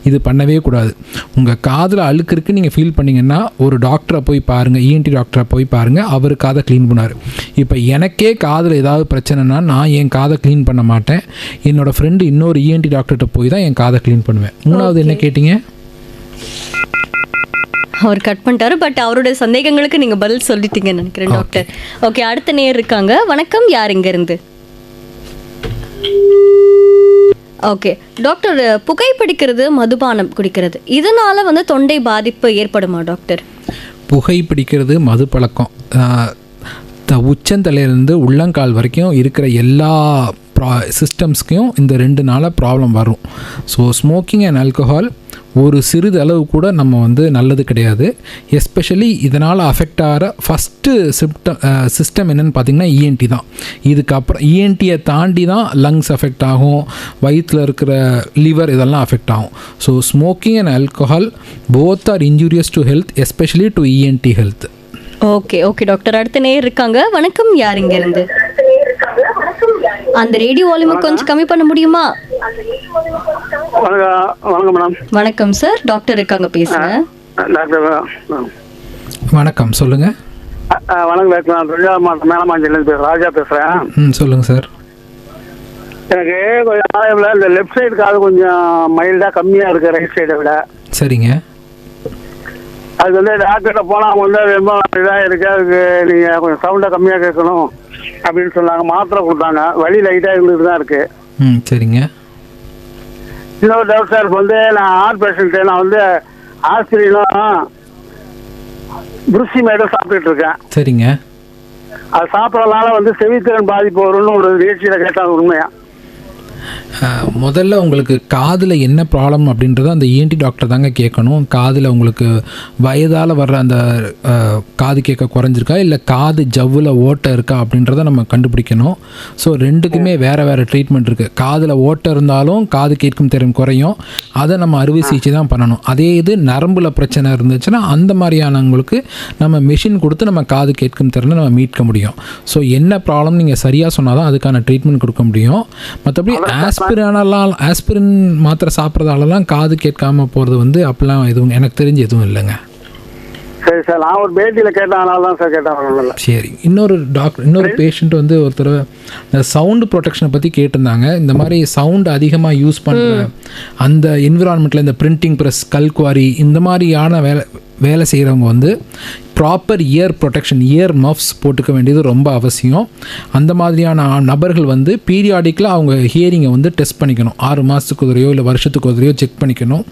இது பண்ணவே கூடாது. உங்கள் காதில் அழுக்கு இருக்குது நீங்கள் ஃபீல் பண்ணிங்கன்னா ஒரு டாக்டரை போய் பாருங்கள், இஎன்டி டாக்டரை போய் பாருங்கள். அவர் காதை க்ளீன் பண்ணார். இப்போ எனக்கே காதில் ஏதாவது பிரச்சனைனா நான் என் காதை க்ளீன் பண்ண மாட்டேன். என்னோடய ஃப்ரெண்டு இன்னொரு இஎன்டி டாக்டர்கிட்ட போய் தான் என் காதை க்ளீன் பண்ணுவேன். மூணாவது என்ன கேட்டீங்க? அவர் கட் பண்ணிட்டாரு. பட் அவருடைய சந்தேகங்களுக்கு நீங்க பதில் சொல்லிட்டீங்கன்னு நினைக்கிறேன் டாக்டர். ஓகே, அடுத்த நேர் இருக்காங்க. வணக்கம், யார் இங்க இருந்து? ஓகே டாக்டர், புகைப்பிடிக்கிறது, மதுபானம் குடிக்கிறது, இதனால வந்து தொண்டை பாதிப்பு ஏற்படுமா டாக்டர்? புகைப்பிடிக்கிறது, மது பழக்கம், உச்சந்தலையிலேருந்து உள்ளங்கால் வரைக்கும் இருக்கிற எல்லா சிஸ்டம்ஸ்க்கும் இந்த 2 நாளாக ப்ராப்ளம் வரும். ஸோ ஸ்மோக்கிங் அண்ட் ஆல்கஹால் ஒரு சிறிது அளவு கூட நம்ம வந்து நல்லது கிடையாது. எஸ்பெஷலி இதனால் அஃபெக்ட் ஆகிற ஃபஸ்ட்டு சிஸ்டம் என்னென்னு பார்த்திங்கன்னா இஎன்டி தான். இதுக்கப்புறம் இஎன்டியை தாண்டி தான் லங்ஸ் அஃபெக்ட் ஆகும், வயிற்றில் இருக்கிற லிவர் இதெல்லாம் அஃபெக்ட் ஆகும். So smoking and alcohol both are injurious to health, especially to ENT health. Okay okay doctor, அடுத்த நேர் இருக்காங்க. வணக்கம், யார் இங்க இருந்து? அந்த ரேடியோ வால்யூமை கொஞ்சம் கம்மி பண்ண முடியுமா? வணக்கம் மேடம். வணக்கம் சார், டாக்டர் இருக்காங்க, பேசுங்க. டாக்டர் வணக்கம், சொல்லுங்க. வணக்கம் டாக்டர், நான் மேலமாஞ்சிலேருந்து ராஜா பேசுறேன். சொல்லுங்க சார். எனக்கு கொஞ்சம் நாளையில இந்த லெஃப்ட் சைடு காது கொஞ்சம் மைல்டா கம்மியா இருக்கு ரைட் சைடை விட. சரிங்க. அது வந்து டாக்டர்கிட்ட போனால் அவங்க வந்து ரொம்ப இதாக இருக்கு, அதுக்கு நீங்கள் கொஞ்சம் சவுண்டாக கம்மியாக கேட்கணும் அப்படின்னு சொன்னாங்க. மாத்திரை கொடுத்தாங்க, வலி லைட்டாக இருந்துட்டு தான் இருக்கு. சரிங்க. இன்னொரு டவுட் சார், இப்போ வந்து நான் ஹார்ட் பேஷண்ட்டு, நான் வந்து ஆஸ்பிரினும் புருசிமேடும் சாப்பிட்டுட்டு இருக்கேன். சரிங்க. அது சாப்பிட்றதுனால வந்து செவித்திறன் பாதிப்பு வரும்னு ஒரு நிகழ்ச்சியில் கேட்டாங்க, உண்மையா? முதல்ல உங்களுக்கு காதில் என்ன ப்ராப்ளம் அப்படின்றத அந்த இஎன்டி டாக்டர் தாங்க கேட்கணும். காதில் உங்களுக்கு வயதால் வர்ற அந்த காது கேட்க குறைஞ்சிருக்கா இல்லை காது ஜவ்வில் ஓட்டை இருக்கா அப்படின்றத நம்ம கண்டுபிடிக்கணும். ஸோ ரெண்டுக்குமே வேறு வேறு ட்ரீட்மெண்ட் இருக்குது. காதில் ஓட்டை இருந்தாலும் காது கேட்கும் திறன் குறையும், அதை நம்ம அறுவை சிகிச்சை தான் பண்ணணும். அதே இது நரம்பில் பிரச்சனை இருந்துச்சுன்னா அந்த மாதிரியானவங்களுக்கு நம்ம மெஷின் கொடுத்து நம்ம காது கேட்கும் திறனை நம்ம மீட்க முடியும். ஸோ என்ன ப்ராப்ளம் நீங்கள் சரியாக சொன்னால் தான் அதுக்கான ட்ரீட்மெண்ட் கொடுக்க முடியும். மற்றபடி ஆஸ்பிரின் மாத்திரை சாப்பிட்றதாலலாம் காது கேட்காம போகிறது வந்து அப்படிலாம் எதுவும் எனக்கு தெரிஞ்சு எதுவும் இல்லைங்க. சரி சார், நான் ஒரு பேட்டியில் கேட்டேன் தான் சார் கேட்டேன். சரி, இன்னொரு பேஷண்ட் வந்து ஒருத்தர் இந்த சவுண்டு ப்ரொடெக்ஷனை பற்றி கேட்டிருந்தாங்க. இந்த மாதிரி சவுண்டு அதிகமாக யூஸ் பண்ணுற அந்த என்விரான்மெண்ட்டில் இந்த பிரிண்டிங் ப்ரெஸ், கல்குவாரி இந்த மாதிரியான வேலை செய்கிறவங்க வந்து proper year protection year muffs போட்டுக்க வேண்டியது ரொம்ப அவசியம். அந்த மாதிரியான நபர்கள் வந்து பீரியாடிக்கில் அவங்க ஹியரிங்கை வந்து டெஸ்ட் பண்ணிக்கணும். 6 மாதத்துக்கு ஒருரையோ இல்லை வருஷத்துக்கு ஒருரையோ செக் பண்ணிக்கணும்.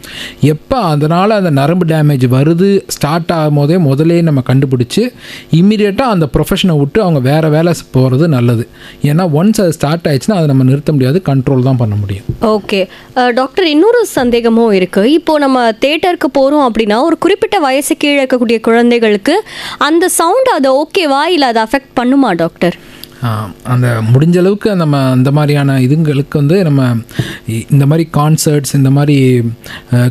எப்போ அதனால் அந்த நரம்பு டேமேஜ் வருது ஸ்டார்ட் ஆகும் போதே முதலே நம்ம கண்டுபிடிச்சி இம்மீடியட்டாக அந்த ப்ரொஃபஷனை விட்டு அவங்க வேறு வேலை போகிறது நல்லது. ஏன்னா ஒன்ஸ் அது ஸ்டார்ட் ஆயிடுச்சுன்னா அதை நம்ம நிறுத்த முடியாது, கண்ட்ரோல் தான் பண்ண முடியும். ஓகே டாக்டர், இன்னொரு சந்தேகமும் இருக்குது. இப்போது நம்ம தேட்டருக்கு போகிறோம் அப்படின்னா ஒரு குறிப்பிட்ட வயசு கீழே இருக்கக்கூடிய குழந்தைகளுக்கு அந்த சவுண்ட் அது ஓகேவா இல்லை அதை அஃபெக்ட் பண்ணுமா டாக்டர்? அந்த முடிஞ்ச அளவுக்கு நம்ம அந்த மாதிரியான இதுங்களுக்கு வந்து நம்ம இந்த மாதிரி கான்சர்ட்ஸ் இந்த மாதிரி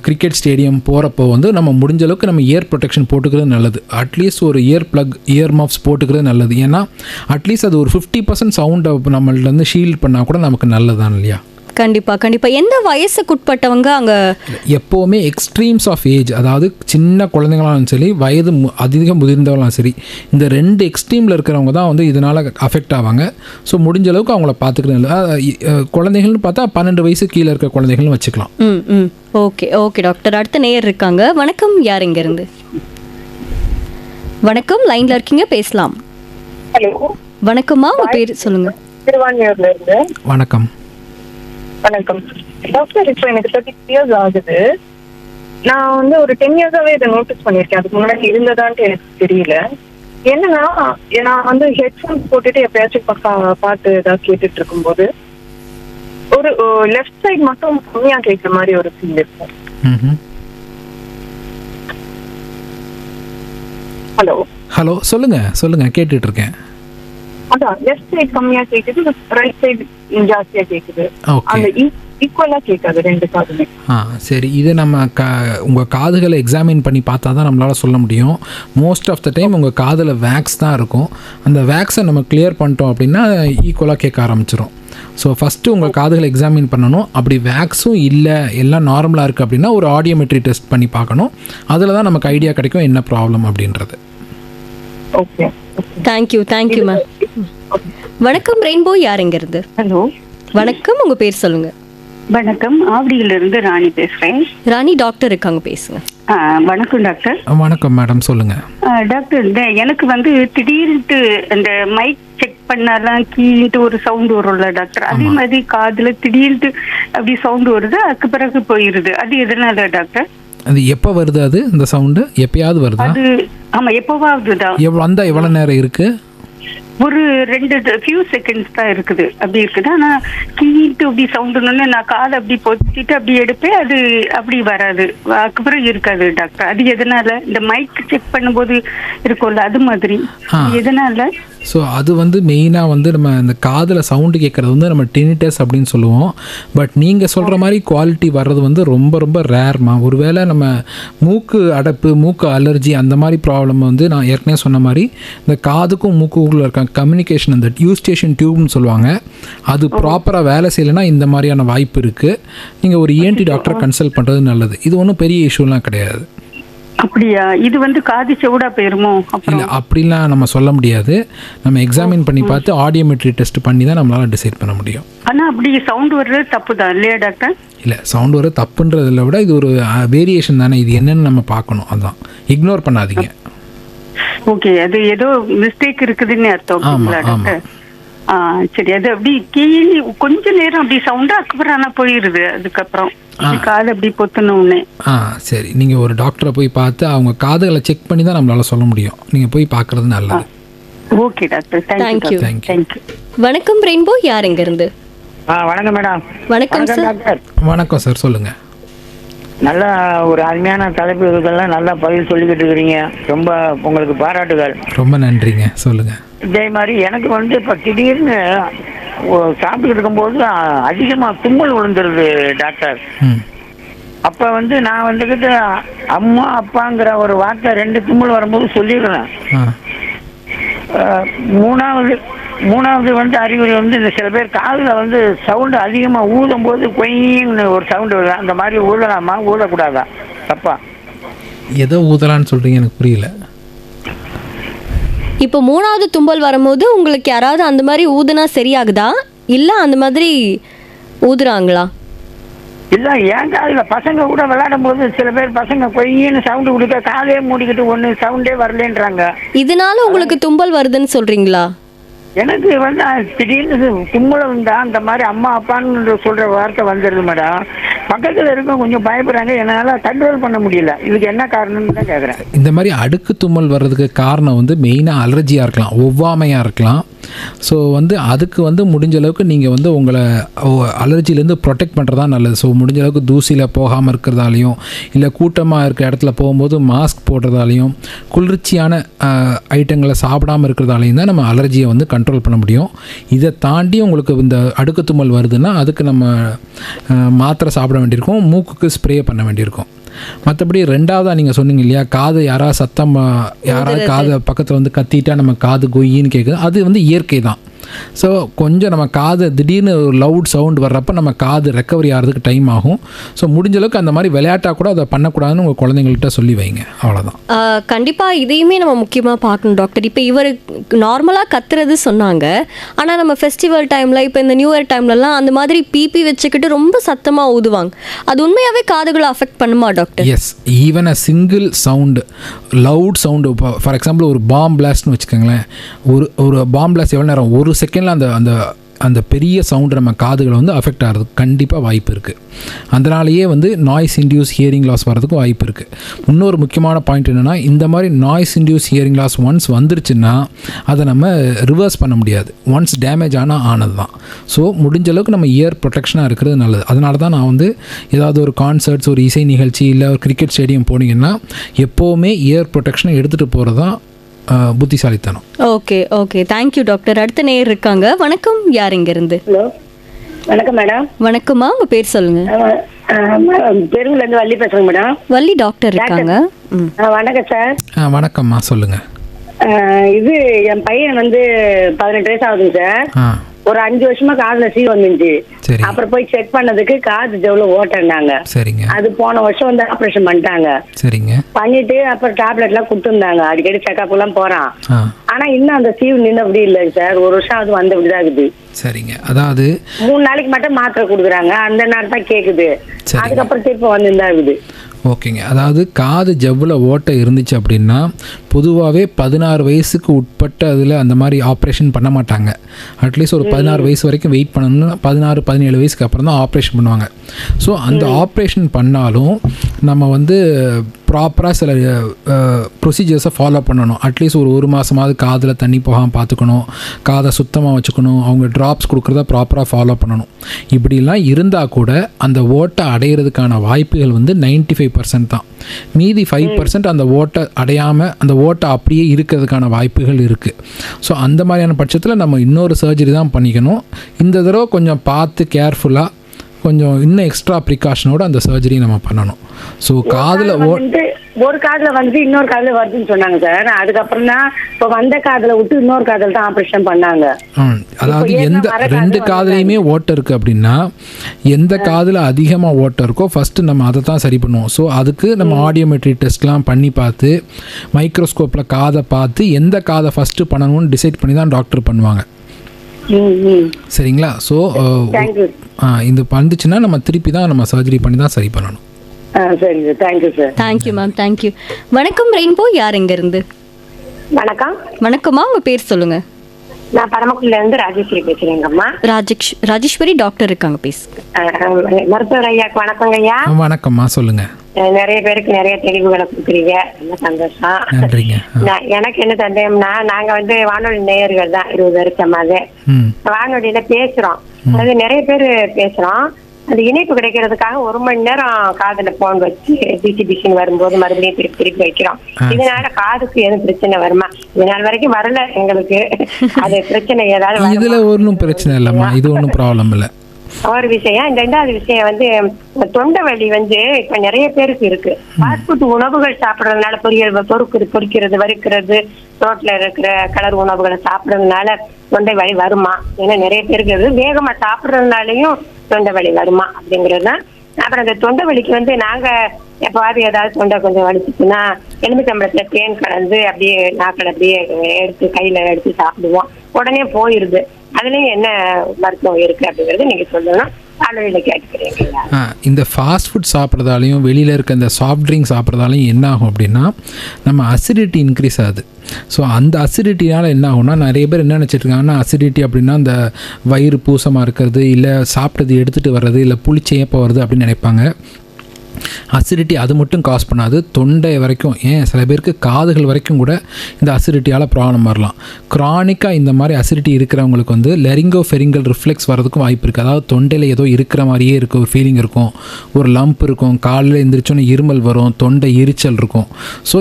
கிரிக்கெட் ஸ்டேடியம் போகிறப்போ வந்து நம்ம முடிஞ்ச அளவுக்கு நம்ம இயர் ப்ரொடெக்ஷன் போட்டுக்கிறது நல்லது. அட்லீஸ்ட் ஒரு இயர் ப்ளக் இயர் மஃப்ஸ் போட்டுக்கிறது நல்லது. ஏன்னா அட்லீஸ்ட் அது ஒரு 50% சவுண்டை நம்மள்ட்ட வந்து ஷீல்ட் பண்ணால் கூட நமக்கு நல்லதான் இல்லையா? கண்டிப்பாக. எந்த வயசுக்குட்பட்டவங்க அங்கே? எப்போவுமே எக்ஸ்ட்ரீம்ஸ் ஆஃப் ஏஜ், அதாவது சின்ன குழந்தைங்களாலும் சரி வயது அதிகம் முதிர்ந்தவங்களாலும் சரி, இந்த 2 எக்ஸ்ட்ரீமில் இருக்கிறவங்க தான் வந்து இதனால் அஃபெக்ட் ஆவாங்க. ஸோ முடிஞ்ச அளவுக்கு அவங்கள பார்த்துக்கிறது. குழந்தைகள்னு பார்த்தா 12 வயசு கீழே இருக்க குழந்தைகள்னு வச்சுக்கலாம். Okay doctor. அடுத்த நேயர் இருக்காங்க. வணக்கம், யார் இங்கேருந்து? வணக்கம், லைனில் இருக்கீங்க, பேசலாம். ஹலோ, வணக்கம்மா, உங்கள் பேர் சொல்லுங்கள். திருவான்மையூர்ல இருந்து. வணக்கம். வணக்கம் டாக்டர். இப்போ எனக்கு 30 years ஆகுது. நான் வந்து ஒரு 10 years-ஆவே இதை நோட்டீஸ் பண்ணியிருக்கேன். அதுக்கு முன்னாடி இருந்ததான்ட்டு எனக்கு தெரியல. என்னன்னா, நான் வந்து ஹெட்ஃபோன்ஸ் போட்டுட்டு எப்பயாச்சும் பாட்டு ஏதாவது கேட்டுட்டு இருக்கும்போது ஒரு லெஃப்ட் சைடு மட்டும் கம்மியா கேட்குற மாதிரி ஒரு ஃபீல் இருக்கும். ஹலோ, சொல்லுங்க கேட்டுட்டு இருக்கேன். அதான் லெஃப்ட் சைடு கம்மியா கேக்குது, ரைட் சைடு ஜாஸ்தியா கேக்குது. அந்த ஈக்குவலா கேட்காது ரெண்டு காதுமே. சரி, இது நம்ம உங்கள் காதுகளை எக்ஸாமின் பண்ணி பார்த்தா தான் நம்மளால் சொல்ல முடியும். மோஸ்ட் ஆஃப் த டைம் உங்கள் காதில் வேக்ஸ் தான் இருக்கும். அந்த வேக்ஸை நம்ம கிளியர் பண்ணிட்டோம் அப்படின்னா ஈக்குவலாக கேட்க ஆரம்பிச்சிடும். ஸோ ஃபஸ்ட்டு உங்கள் காதுகளை எக்ஸாமின் பண்ணணும். அப்படி வேக்ஸும் இல்லை, எல்லாம் நார்மலாக இருக்குது அப்படின்னா ஒரு ஆடியோமெட்ரி டெஸ்ட் பண்ணி பார்க்கணும். அதில் தான் நமக்கு ஐடியா கிடைக்கும் என்ன ப்ராப்ளம் அப்படின்றது. Okay, thank you ma'am. வணக்கம் ரெயின்போ, யார் இருந்து? ஹலோ, வணக்கம், உங்க பேர் சொல்லுங்க. வணக்கம், ஆவடியிலிருந்து ராணி பேசுறேன். ராணி, டாக்டர் இருக்காங்க, பேசுங்க. வணக்கம் டாக்டர். வணக்கம் மேடம், சொல்லுங்க. டாக்டர், எனக்கு வந்து திடீர்னு இந்த மைக் செக் பண்ணாலாம் கீழே ஒரு சவுண்ட் வரும்ல டாக்டர், அதே மாதிரி காதுல திடீர்னு அப்படி சவுண்ட் வருது, அதுக்கு பிறகு போயிருது. அது எதனால டாக்டர்? அது எப்போ வருது? அது இந்த சவுண்டு எப்பயாவது வருதா? அது ஆமா, எப்பவாவது தான். எவ்வளோ நேரம் இருக்கு? ஒரு 2 few seconds தான் இருக்குது. அப்படி இருக்குது. ஆனா கீட்டு அப்படி சவுண்டுன்னு நான் காதை அப்படி பொத்திட்டு அப்படி எடுப்பேன், அது அப்படி வராது, அதுக்கப்புறம் இருக்காது டாக்டர். அது எதனால? இந்த மைக் செக் பண்ணும்போது இருக்கும்ல, அது மாதிரி எதனால? ஸோ அது வந்து மெயினாக வந்து நம்ம இந்த காதில் சவுண்டு கேட்குறது வந்து நம்ம டினிட்டஸ் அப்படின்னு சொல்லுவோம். பட் நீங்கள் சொல்கிற மாதிரி குவாலிட்டி வர்றது வந்து ரொம்ப ரொம்ப ரேர்மா. ஒருவேளை நம்ம மூக்கு அடைப்பு, மூக்கு அலர்ஜி அந்த மாதிரி ப்ராப்ளம் வந்து நான் ஏற்கனவே சொன்ன மாதிரி இந்த காதுக்கும் மூக்குக்குள்ள இருக்க கம்யூனிகேஷன், அந்த யூஸ்டேஷன் டியூப்னு சொல்லுவாங்க, அது ப்ராப்பராக வேலை செய்யலைன்னா இந்த மாதிரியான வாய்ப்பு இருக்குது. நீங்கள் ஒரு ENT டாக்டரை கன்சல்ட் பண்ணுறது நல்லது. இது ஒன்றும் பெரிய இஷ்யூலாம் கிடையாது. அப்படியா? இது வந்து காது செவுடா போயிருமோ? இல்லை, அப்படிலாம் நம்ம சொல்ல முடியாது. நம்ம எக்ஸாமின் பண்ணி பார்த்து ஆடியோமெட்ரி டெஸ்ட் பண்ணி தான் நம்மளால டிசைட் பண்ண முடியும். ஆனால் அப்படி சவுண்ட் வர்றது தப்பு தான் இல்லையா டாக்டர்? இல்லை, சவுண்ட் வர்றது தப்புன்றதில் விட இது ஒரு வேரியேஷன் தானே. இது என்னன்னு நம்ம பார்க்கணும், அதுதான். இக்னோர் பண்ணாதீங்க. ஓகே, அது ஏதோ மிஸ்டேக் இருக்குதுன்னு அர்த்தம் டாக்டர். சரி, அது அப்படி கீழே கொஞ்ச நேரம் அப்படி சவுண்டா, அதுக்கப்புறம் ஆனால் போயிருது, அதுக்கப்புறம் காது அப்படி பொத்தணும்னு. சரி, நீங்கள் ஒரு டாக்டரை போய் பார்த்து அவங்க காதுகளை செக் பண்ணி தான் நம்மளால சொல்ல முடியும். நீங்கள் போய் பார்க்கறது நல்லது. Okay doctor, thank you. வணக்கம் ரெயின்போ, யார் இங்க இருந்து? வணக்கம் மேடம். வணக்கம் சார். வணக்கம் சார், சொல்லுங்க. நல்ல ஒரு அருமையான தலைப்பு இதுக்கெல்லாம் நல்லா பதில் சொல்லிக்கிட்டு இருக்கிறீங்க. ரொம்ப உங்களுக்கு பாராட்டுகள். ரொம்ப நன்றிங்க, சொல்லுங்க. இதே மாதிரி எனக்கு வந்து இப்போ திடீர்னு சாப்பிட்டுக்கிட்டு இருக்கும்போது அதிகமாக தும்மல் விழுந்துருது டாக்டர். அப்போ வந்து நான் வந்துக்கிட்டு அம்மா அப்பாங்கிற ஒரு வார்த்தை 2 தும்மல் வரும்போது சொல்லிடுறேன். மூணாவது வந்து அறிகுறி வந்து இந்த சில பேர் காதில் வந்து சவுண்டு அதிகமாக ஊதும் போது கொயின்னு ஒரு சவுண்டு வருது. அந்த மாதிரி ஊதலாமா, ஊதக்கூடாதா? தப்பா? எதோ ஊதலான்னு சொல்கிறீங்க, எனக்கு புரியல. இப்போ 3வது தும்பல் வரும்போது உங்களுக்கு யாராவது அந்த மாதிரி ஊதுனா சரியாகுதா, இல்லை அந்த மாதிரி ஊதுறாங்களா? இல்ல என் காதுல பசங்க கூட விளையாடும் போது சில பேர் பசங்க கொய்யின்னு சவுண்டு கொடுக்க காதையே மூடிக்கிட்டு ஒண்ணு சவுண்டே வரலன்றாங்க. இதனால உங்களுக்கு தும்பல் வருதுன்னு சொல்றீங்களா? எனக்கு வந்து திடீர்னு தும்முல வந்தா அந்த மாதிரி அம்மா அப்பான்னு சொல்ற வார்த்தை வந்துடுது மேடம். பக்கத்துல இருக்க கொஞ்சம் பயப்படுறாங்க, என்னால கண்ட்ரோல் பண்ண முடியல. இதுக்கு என்ன காரணம்னு தான் கேட்குறேன். இந்த மாதிரி அடுக்கு தும்மல் வர்றதுக்கு காரணம் வந்து மெயினாக அலர்ஜியாக இருக்கலாம், ஒவ்வாமையாக இருக்கலாம். ஸோ வந்து அதுக்கு வந்து முடிஞ்ச அளவுக்கு நீங்கள் வந்து உங்களை அலர்ஜிலேருந்து ப்ரொடெக்ட் பண்ணுறதா நல்லது. ஸோ முடிஞ்ச அளவுக்கு தூசியில் போகாமல் இருக்கிறதாலையும், இல்லை கூட்டமாக இருக்க இடத்துல போகும்போது மாஸ்க் போடுறதாலையும், குளிர்ச்சியான ஐட்டங்களை சாப்பிடாமல் இருக்கிறதாலையும் தான் நம்ம அலர்ஜியை வந்து கண்ட்ரோல் பண்ண முடியும். இதை தாண்டி உங்களுக்கு இந்த அடுக்கு தும்மல் வருதுன்னா அதுக்கு நம்ம மாத்திரை சாப்பிட வேண்டியிருக்கும், மூக்குக்கு ஸ்ப்ரே பண்ண வேண்டியிருக்கும். மற்றபடி ரெண்டாவதாக நீங்கள் சொன்னீங்க இல்லையா, காது யாராவது சத்தம் யாராவது காது பக்கத்தில் வந்து கத்திட்டா நம்ம காது கொய்யின்னு கேட்குது, அது வந்து இயற்கை தான். ஸோ கொஞ்சம் நம்ம காது திடீர்னு ஒரு லவுட் சவுண்ட் வர்றப்போ நம்ம காது ரெக்கவரி ஆகிறதுக்கு டைம் ஆகும். ஸோ முடிஞ்ச அளவுக்கு அந்த மாதிரி விளையாட்டாக கூட அதை பண்ணக்கூடாதுன்னு உங்கள் குழந்தைங்கள்ட்ட சொல்லி வைங்க, அவ்வளோதான். கண்டிப்பாக இதையுமே நம்ம முக்கியமாக பார்க்கணும் டாக்டர். இப்போ இவர் நார்மலாக கத்துறது சொன்னாங்க, ஆனால் நம்ம ஃபெஸ்டிவல் டைமில் இப்போ இந்த நியூ இயர் டைம்லலாம் அந்த மாதிரி பிபி வச்சுக்கிட்டு ரொம்ப சத்தமாக ஊதுவாங்க. அது உண்மையாகவே காதுகளை அஃபெக்ட் பண்ணுமா doctor? Yes, even a single sound, loud sound, for example ஒரு பாம் பிளாஸ்ட்னு வச்சுக்கோங்களேன். ஒரு பாம் பிளாஸ்ட் எவ்வளோ நேரம், ஒரு செகண்டில் அந்த அந்த பெரிய சவுண்டு நம்ம காதுகளை வந்து அஃபெக்ட் ஆகிறதுக்கு கண்டிப்பாக வாய்ப்பு இருக்குது. அதனாலேயே வந்து நாய்ஸ் இன்டியூஸ் ஹியரிங் லாஸ் வர்றதுக்கும் வாய்ப்பு இருக்குது. இன்னொரு முக்கியமான பாயிண்ட் என்னென்னா, இந்த மாதிரி noise induced hearing loss once வந்துருச்சுன்னா அதை நம்ம ரிவர்ஸ் பண்ண முடியாது. ஒன்ஸ் டேமேஜ் ஆனது தான். ஸோ முடிஞ்ச அளவுக்கு நம்ம இயர் ப்ரொடெக்ஷனாக இருக்கிறது நல்லது. அதனால தான் நான் வந்து ஏதாவது ஒரு கான்சர்ட்ஸ், ஒரு இசை நிகழ்ச்சி, இல்லை ஒரு கிரிக்கெட் ஸ்டேடியம் போனீங்கன்னா எப்போவுமே இயர் ப்ரொடெக்ஷனை எடுத்துகிட்டு போகிறது தான் புத்திசாலித்தனம். Okay okay, thank you doctor. அடுத்த நேயர் இருக்காங்க. வணக்கம், யார் இங்க இருந்து? ஹலோ, வணக்கம் மேடம். வணக்கம்மா, உங்க பேர் சொல்லுங்க. பெருங்குல இருந்து வள்ளி பேசுறேங்க மேடம். வள்ளி டாக்டர் இருக்காங்க. வணக்கம் சார். வணக்கம்மா, சொல்லுங்க. இது என் பையன் வந்து 18 வயசு ஆகுதுங்க சார். ஒரு 5 வருஷமா காதுல சீ வந்துச்சு. அப்புறம் போய் செக் பண்ணதுக்கு காது ஜவுல ஓட்டனாங்க. சரிங்க. அது போன வருஷம் வந்து ஆபரேஷன் பண்ணிட்டாங்க. சரிங்க. பண்ணிட்டு அப்புறம் டேப்லெட் எல்லாம் கொடுத்துருந்தாங்க, அடிக்கடி செக்அப் எல்லாம் போறான். ஆனா இன்னும் அந்த சீவு நின்று அப்படி இல்லை சார். ஒரு வருஷம் அது வந்து அப்படிதான் இருக்குது. சரிங்க. அதாவது 3 நாளைக்கு மட்டும் மாத்திரை கொடுக்குறாங்க, அந்த நேரம் தான் கேக்குது. அதுக்கப்புறம் திருப்பி வந்து தான் இருக்குது. ஓகேங்க. அதாவது காது ஜவ்வில் ஓட்டை இருந்துச்சு அப்படின்னா பொதுவாகவே 16 வயசுக்கு உட்பட்ட அதில் அந்த மாதிரி ஆப்ரேஷன் பண்ண மாட்டாங்க. அட்லீஸ்ட் ஒரு 16 வயசு வரைக்கும் வெயிட் பண்ணணும்னு 16-17 வயசுக்கு அப்புறம் தான் ஆப்ரேஷன் பண்ணுவாங்க. ஸோ அந்த ஆப்ரேஷன் பண்ணாலும் நம்ம வந்து ப்ராப்பராக சில ப்ரொசீஜர்ஸை ஃபாலோ பண்ணணும். அட்லீஸ்ட் ஒரு மாதமாவது காதில் தண்ணி போகாமல் பார்த்துக்கணும், காதை சுத்தமாக வச்சுக்கணும், அவங்க ட்ராப்ஸ் கொடுக்குறத ப்ராப்பராக ஃபாலோ பண்ணணும். இப்படிலாம் இருந்தால் கூட அந்த ஓட்டை அடையிறதுக்கான வாய்ப்புகள் வந்து 95% தான். மீதி 5% அந்த ஓட்டை அடையாமல் அந்த ஓட்டை அப்படியே இருக்கிறதுக்கான வாய்ப்புகள் இருக்குது. ஸோ அந்த மாதிரியான பட்சத்தில் நம்ம இன்னொரு சர்ஜரி தான் பண்ணிக்கணும். இந்த தடவை கொஞ்சம் பார்த்து கேர்ஃபுல்லாக கொஞ்சம் இன்னும் எக்ஸ்ட்ரா ப்ரிகாஷனோட அந்த சர்ஜரி நம்ம பண்ணணும். ஸோ காதில் ஒரு காதுல வந்து இன்னொரு காதுல வருதுன்னு சொன்னாங்க சார். அதுக்கப்புறம் தான் இப்போ வந்த காதுல விட்டு இன்னொரு காதுல தான் ஆப்ரேஷன் பண்ணாங்க. அதாவது எந்த 2 காதுலையுமே ஓட்டை இருக்குது அப்படின்னா எந்த காதில் அதிகமாக ஓட்டை இருக்கோ ஃபஸ்ட்டு நம்ம அதை தான் சரி பண்ணுவோம். ஸோ அதுக்கு நம்ம ஆடியோமெட்ரி டெஸ்ட்லாம் பண்ணி பார்த்து மைக்ரோஸ்கோப்பில் காதை பார்த்து எந்த காதை ஃபஸ்ட்டு பண்ணணும்னு டிசைட் பண்ணி தான் டாக்டர் பண்ணுவாங்க. சரிங்களா? ஸோ இது வந்துச்சுன்னா நம்ம திருப்பி தான் நம்ம சர்ஜரி பண்ணி தான் சரி பண்ணணும். சரிங்க, thank you sir. Thank you ma'am, thank you. வணக்கம் ரெயின்போ, யார் எங்க இருந்து? வணக்கம். வணக்கம்மா, உங்க பேர் சொல்லுங்க. நான் பரமக்குடியில இருந்து ராஜேஸ்வரி பேசுறேங்கம்மா. ராஜேஸ்வரி டாக்டர் இருக்காங்க, பேசுங்க. மருத்துவர் ஐயாக்கு வணக்கங்க ஐயா. வணக்கம்மா, சொல்லுங்க. நிறைய பேருக்கு நிறைய தெளிவுகளை கொடுக்குறீங்க, ரொம்ப சந்தோஷம். நன்றிங்க. எனக்கு என்ன சந்தேகம்னா, நாங்க வந்து வானொலி நேயர்கள் தான் 20 வருஷமாவே வானொலியில பேசுறோம். அது நிறைய பேர் பேசுறோம். அந்த இணைப்பு கிடைக்கிறதுக்காக 1 மணி நேரம் காதுல போன் வச்சு பிசிபிசின்னு வரும்போது மறுபடியும் திருப்பி வைக்கிறோம். இதனால காதுக்கு எதுவும் பிரச்சனை வருமா? இதனால வரைக்கும் வரல எங்களுக்கு. அது பிரச்சனை ஏதாவது இதுல ஒன்றும் பிரச்சனை இல்லைம்மா, இது ஒன்றும் ப்ராப்ளம் இல்லை. ஒரு விஷயம். இந்த 2வது விஷயம் வந்து தொண்டை வலி வந்து இப்ப நிறைய பேருக்கு இருக்கு. ஃபாஸ்ட் ஃபுட் உணவுகள் சாப்பிடறதுனால பொரிக்கிறது வறுக்கிறது ரோட்ல இருக்கிற கலர் உணவுகளை சாப்பிடறதுனால தொண்டை வலி வருமா? ஏன்னா நிறைய பேருக்கு வேகமா சாப்பிடறதுனாலையும் தொண்டை வலி வருமா அப்படிங்கிறது தான். அப்புறம் இந்த தொண்டை வலிக்கு வந்து நாங்க எப்பாவது ஏதாவது தொண்டை கொஞ்சம் வலிச்சுச்சுன்னா எலுமிச்சம்பழத்துல தேன் கலந்து அப்படியே நாக்கள் அப்படியே எடுத்து கையில எடுத்து சாப்பிடுவோம், உடனே போயிருது. அதுலயும் என்ன மருத்துவம் இருக்கு அப்படிங்கறது நீங்க சொல்லணும். அளவில் கேட்கிறேன். இந்த ஃபாஸ்ட் ஃபுட் சாப்பிட்றதாலையும் வெளியில் இருக்க இந்த சாஃப்ட் ட்ரிங்க் சாப்பிட்றதாலையும் என்ன ஆகும் அப்படின்னா நம்ம அசிடிட்டி இன்க்ரீஸ் ஆகுது. ஸோ அந்த அசிடிட்டினால் என்ன ஆகும்னா நிறைய பேர் என்ன நினச்சிட்ருக்காங்கன்னா அசிடிட்டி அப்படின்னா இந்த வயிறு பூசமாக இருக்கிறது, இல்லை சாப்பிட்டது எடுத்துகிட்டு வர்றது, இல்லை புளிச்சேப்ப வருது அப்படின்னு நினைப்பாங்க. அசிடிட்டி அது மட்டும் காஸ் பண்ணாது, தொண்டை வரைக்கும், ஏன் சில பேருக்கு காதுகள் வரைக்கும் கூட இந்த அசிடிட்டியால் ப்ராப்ளம் வரலாம். க்ரானிக்காக இந்த மாதிரி அசிடிட்டி இருக்கிறவங்களுக்கு வந்து லெரிங்கோஃபெரிங்கல் ரிஃப்ளெக்ஸ் வரதுக்கும் வாய்ப்பு இருக்குது. அதாவது தொண்டையில் ஏதோ இருக்கிற மாதிரியே இருக்க ஒரு ஃபீலிங் இருக்கும், ஒரு லம்ப் இருக்கும், காலையில் எழுந்திரிச்சோன்னே இருமல் வரும், தொண்டை எரிச்சல் இருக்கும். ஸோ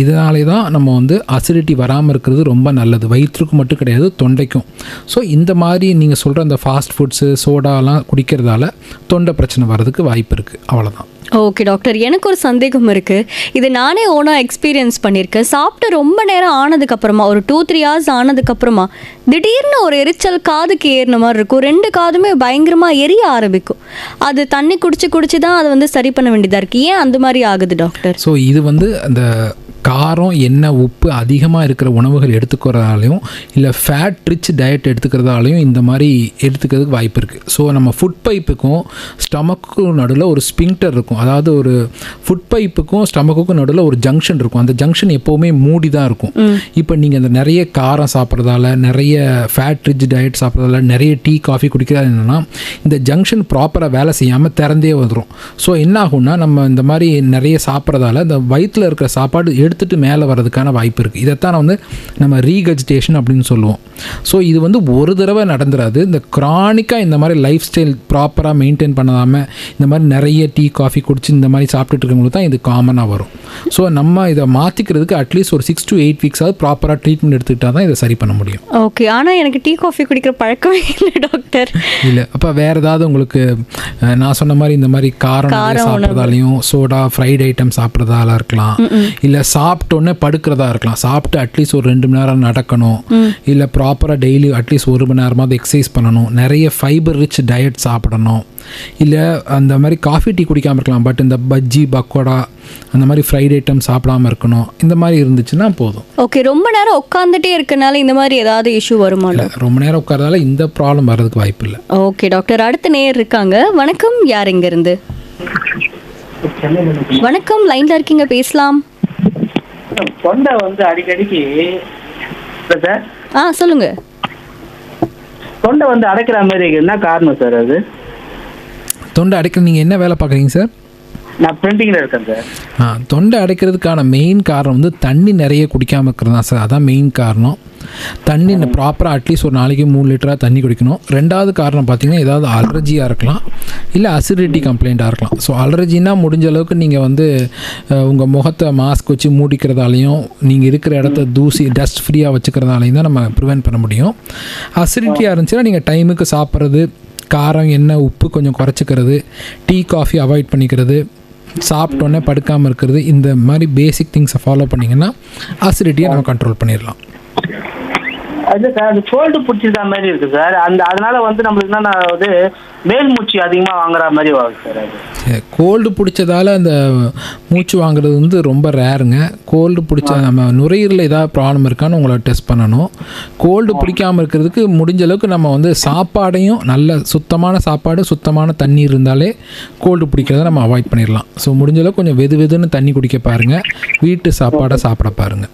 இதனாலே தான் நம்ம வந்து அசிடிட்டி வராமல் இருக்கிறது ரொம்ப நல்லது. வயிற்றுக்கு மட்டும் கிடையாது, தொண்டைக்கும். ஸோ இந்த மாதிரி நீங்கள் சொல்கிற அந்த ஃபாஸ்ட் ஃபுட்ஸு சோடாலாம் குடிக்கிறதால தொண்டை பிரச்சனை வர்றதுக்கு வாய்ப்பு இருக்குது. அவ்வளோதான். ஓகே டாக்டர், எனக்கு ஒரு சந்தேகம் இருக்குது. இது நானே ஓனாக எக்ஸ்பீரியன்ஸ் பண்ணியிருக்கேன். சாப்பிட்டு ரொம்ப நேரம் ஆனதுக்கப்புறமா, ஒரு 2-3 hours ஆனதுக்கப்புறமா திடீர்னு ஒரு எரிச்சல் காதுக்கு ஏறின மாதிரி இருக்கும். 2 காதுமே பயங்கரமாக எரிய ஆரம்பிக்கும். அது தண்ணி குடிச்சு தான் அதை வந்து சரி பண்ண வேண்டியதாக இருக்குது. ஏன் அந்த மாதிரி ஆகுது டாக்டர்? ஸோ இது வந்து அந்த காரம், எண்ணெய், உப்பு அதிகமாக இருக்கிற உணவுகள் எடுத்துக்கிறதாலையும் இல்லை ஃபேட் ரிச் டயட் எடுத்துக்கிறதாலையும் இந்த மாதிரி எடுத்துக்கிறதுக்கு வாய்ப்பு இருக்குது. ஸோ நம்ம ஃபுட் பைப்புக்கும் ஸ்டமக்குக்கும் நடுவில் ஒரு ஸ்பிங்டர் இருக்கும். அதாவது ஒரு ஃபுட் பைப்புக்கும் ஸ்டமக்குக்கும் நடுவில் ஒரு ஜங்ஷன் இருக்கும். அந்த ஜங்ஷன் எப்போவுமே மூடி தான் இருக்கும். இப்போ நீங்கள் அந்த நிறைய காரம் சாப்பிட்றதால, நிறைய ஃபேட் ரிச் டயட் சாப்பிட்றதால, நிறைய டீ காஃபி குடிக்கிறதால என்னென்னா இந்த ஜங்ஷன் ப்ராப்பராக வேலை செய்யாமல் திறந்தே வந்துடும். ஸோ என்ன ஆகும்னா நம்ம இந்த மாதிரி நிறைய சாப்பிட்றதால இந்த வயிற்றில் இருக்கிற சாப்பாடு எடுத்துகிட்டு மேலே வர்றதுக்கான வாய்ப்பு இருக்குது. இதைத்தான் வந்து நம்ம ரீகஜிடேஷன் அப்படின்னு சொல்லுவோம். ஸோ இது வந்து ஒரு தடவை நடந்துடாது. இந்த க்ரானிக்காக இந்த மாதிரி லைஃப் ஸ்டைல் ப்ராப்பராக மெயின்டைன் பண்ணாமல் இந்த மாதிரி நிறைய டீ காஃபி குடிச்சு இந்த மாதிரி சாப்பிட்டுட்டு இருக்கவங்களுக்கு தான் இது காமனாக வரும். ஸோ நம்ம இதை மாற்றிக்கிறதுக்கு அட்லீஸ்ட் ஒரு 6 to 8 weeks ப்ராப்பராக ட்ரீட்மெண்ட் எடுத்துக்கிட்டால் தான் இதை சரி பண்ண முடியும். ஓகே, ஆனால் எனக்கு டீ காஃபி குடிக்கிற பழக்கமே இல்லை டாக்டர். இல்லை, அப்போ வேறு ஏதாவது உங்களுக்கு நான் சொன்ன மாதிரி இந்த மாதிரி காரம் சாப்பிட்றதாலையும் சோடா ஃப்ரைட் ஐட்டம் சாப்பிட்றதால இருக்கலாம், இல்லை சாப்பிட்டோன்னே படுக்கிறதா இருக்கலாம். சாப்பிட்டு அட்லீஸ்ட் ஒரு 2 மணி நேரம் நடக்கணும், இல்லை ப்ராப்பராக டெய்லி அட்லீஸ்ட் 1 மணி நேரமாவது எக்ஸசைஸ் பண்ணணும், நிறைய ஃபைபர் ரிச் டயட் சாப்பிடணும், இல்லை அந்த மாதிரி காஃபி டீ குடிக்காமல் இருக்கலாம், பட் இந்த பஜ்ஜி பக்கோடா அந்த மாதிரி ஃப்ரைட் ஐட்டம் சாப்பிடாமல் இருக்கணும். இந்த மாதிரி இருந்துச்சுன்னா போதும். ஓகே, ரொம்ப நேரம் உட்காந்துட்டே இருக்கனால இந்த மாதிரி ஏதாவது இஷ்யூ வருமா? ரொம்ப நேரம் உட்காரதால இந்த ப்ராப்ளம் வர்றதுக்கு வாய்ப்பு இல்லை. ஓகே டாக்டர், அடுத்த நேயர் இருக்காங்க. வணக்கம், யார் இருந்து? வணக்கம், லைன்ல இருக்கீங்க, பேசலாம். தொண்டை வந்து அடிக்கடிக்கு சொல்லுங்க. தொண்டை வந்து அடைக்கிற மாதிரி என்ன காரணம் சார்? அது தொண்டை அடைக்கிற, நீங்கள் என்ன வேலை பார்க்குறீங்க சார்? நான் பிரிண்டிங்கில் இருக்கேன் சார். தொண்டை அடைக்கிறதுக்கான மெயின் காரணம் வந்து தண்ணி நிறைய குடிக்காமல் இருக்கிறது தான் சார். அதான் மெயின் காரணம். தண்ணி ப்ராப்பராக அட்லீஸ்ட் ஒரு நாளைக்கு 3 லிட்டராக தண்ணி குடிக்கணும். ரெண்டாவது காரணம் பார்த்திங்கன்னா ஏதாவது அலர்ஜியாக இருக்கலாம், இல்லை அசிடிட்டி கம்ப்ளைண்ட்டாக இருக்கலாம். ஸோ அலர்ஜின்னா முடிஞ்ச அளவுக்கு நீங்கள் வந்து உங்கள் முகத்தை மாஸ்க் வச்சு மூடிக்கிறதாலையும் நீங்கள் இருக்கிற இடத்த தூசி டஸ்ட் ஃப்ரீயாக வச்சுக்கிறதாலையும் தான் நம்ம ப்ரிவென்ட் பண்ண முடியும். அசிடிட்டியாக இருந்துச்சுன்னா நீங்கள் டைமுக்கு சாப்பிட்றது, காரம் எண்ணெய் உப்பு கொஞ்சம் குறைச்சிக்கிறது, டீ காஃபி அவாய்ட் பண்ணிக்கிறது, சாப்பிட்டோன்னே படுக்காமல் இருக்கிறது, இந்த மாதிரி பேசிக் திங்ஸை ஃபாலோ பண்ணிங்கன்னா அசிடிட்டியை நம்ம கண்ட்ரோல் பண்ணிடலாம். அது சார், அது கோல்டு பிடிச்சிருக்க மாதிரி இருக்குது சார். அதனால வந்து நம்மளுக்கு என்னன்னா வந்து மேல் மூச்சு அதிகமாக வாங்குற மாதிரி ஆகுது சார். அது கோல்டு பிடிச்சதால அந்த மூச்சு வாங்குறது வந்து ரொம்ப ரேருங்க. கோல்டு பிடிச்ச நம்ம நுரையீரலில் ஏதாவது ப்ராப்ளம் இருக்கான்னு உங்களை டெஸ்ட் பண்ணணும். கோல்டு பிடிக்காமல் இருக்கிறதுக்கு முடிஞ்ச அளவுக்கு நம்ம வந்து சாப்பாடையும் நல்ல சுத்தமான சாப்பாடு, சுத்தமான தண்ணீர் இருந்தாலே கோல்டு பிடிக்கிறத நம்ம அவாய்ட் பண்ணிடலாம். ஸோ முடிஞ்ச அளவுக்கு கொஞ்சம் வெதுன்னு தண்ணி குடிக்க பாருங்கள், வீட்டு சாப்பாடை சாப்பிட பாருங்கள்.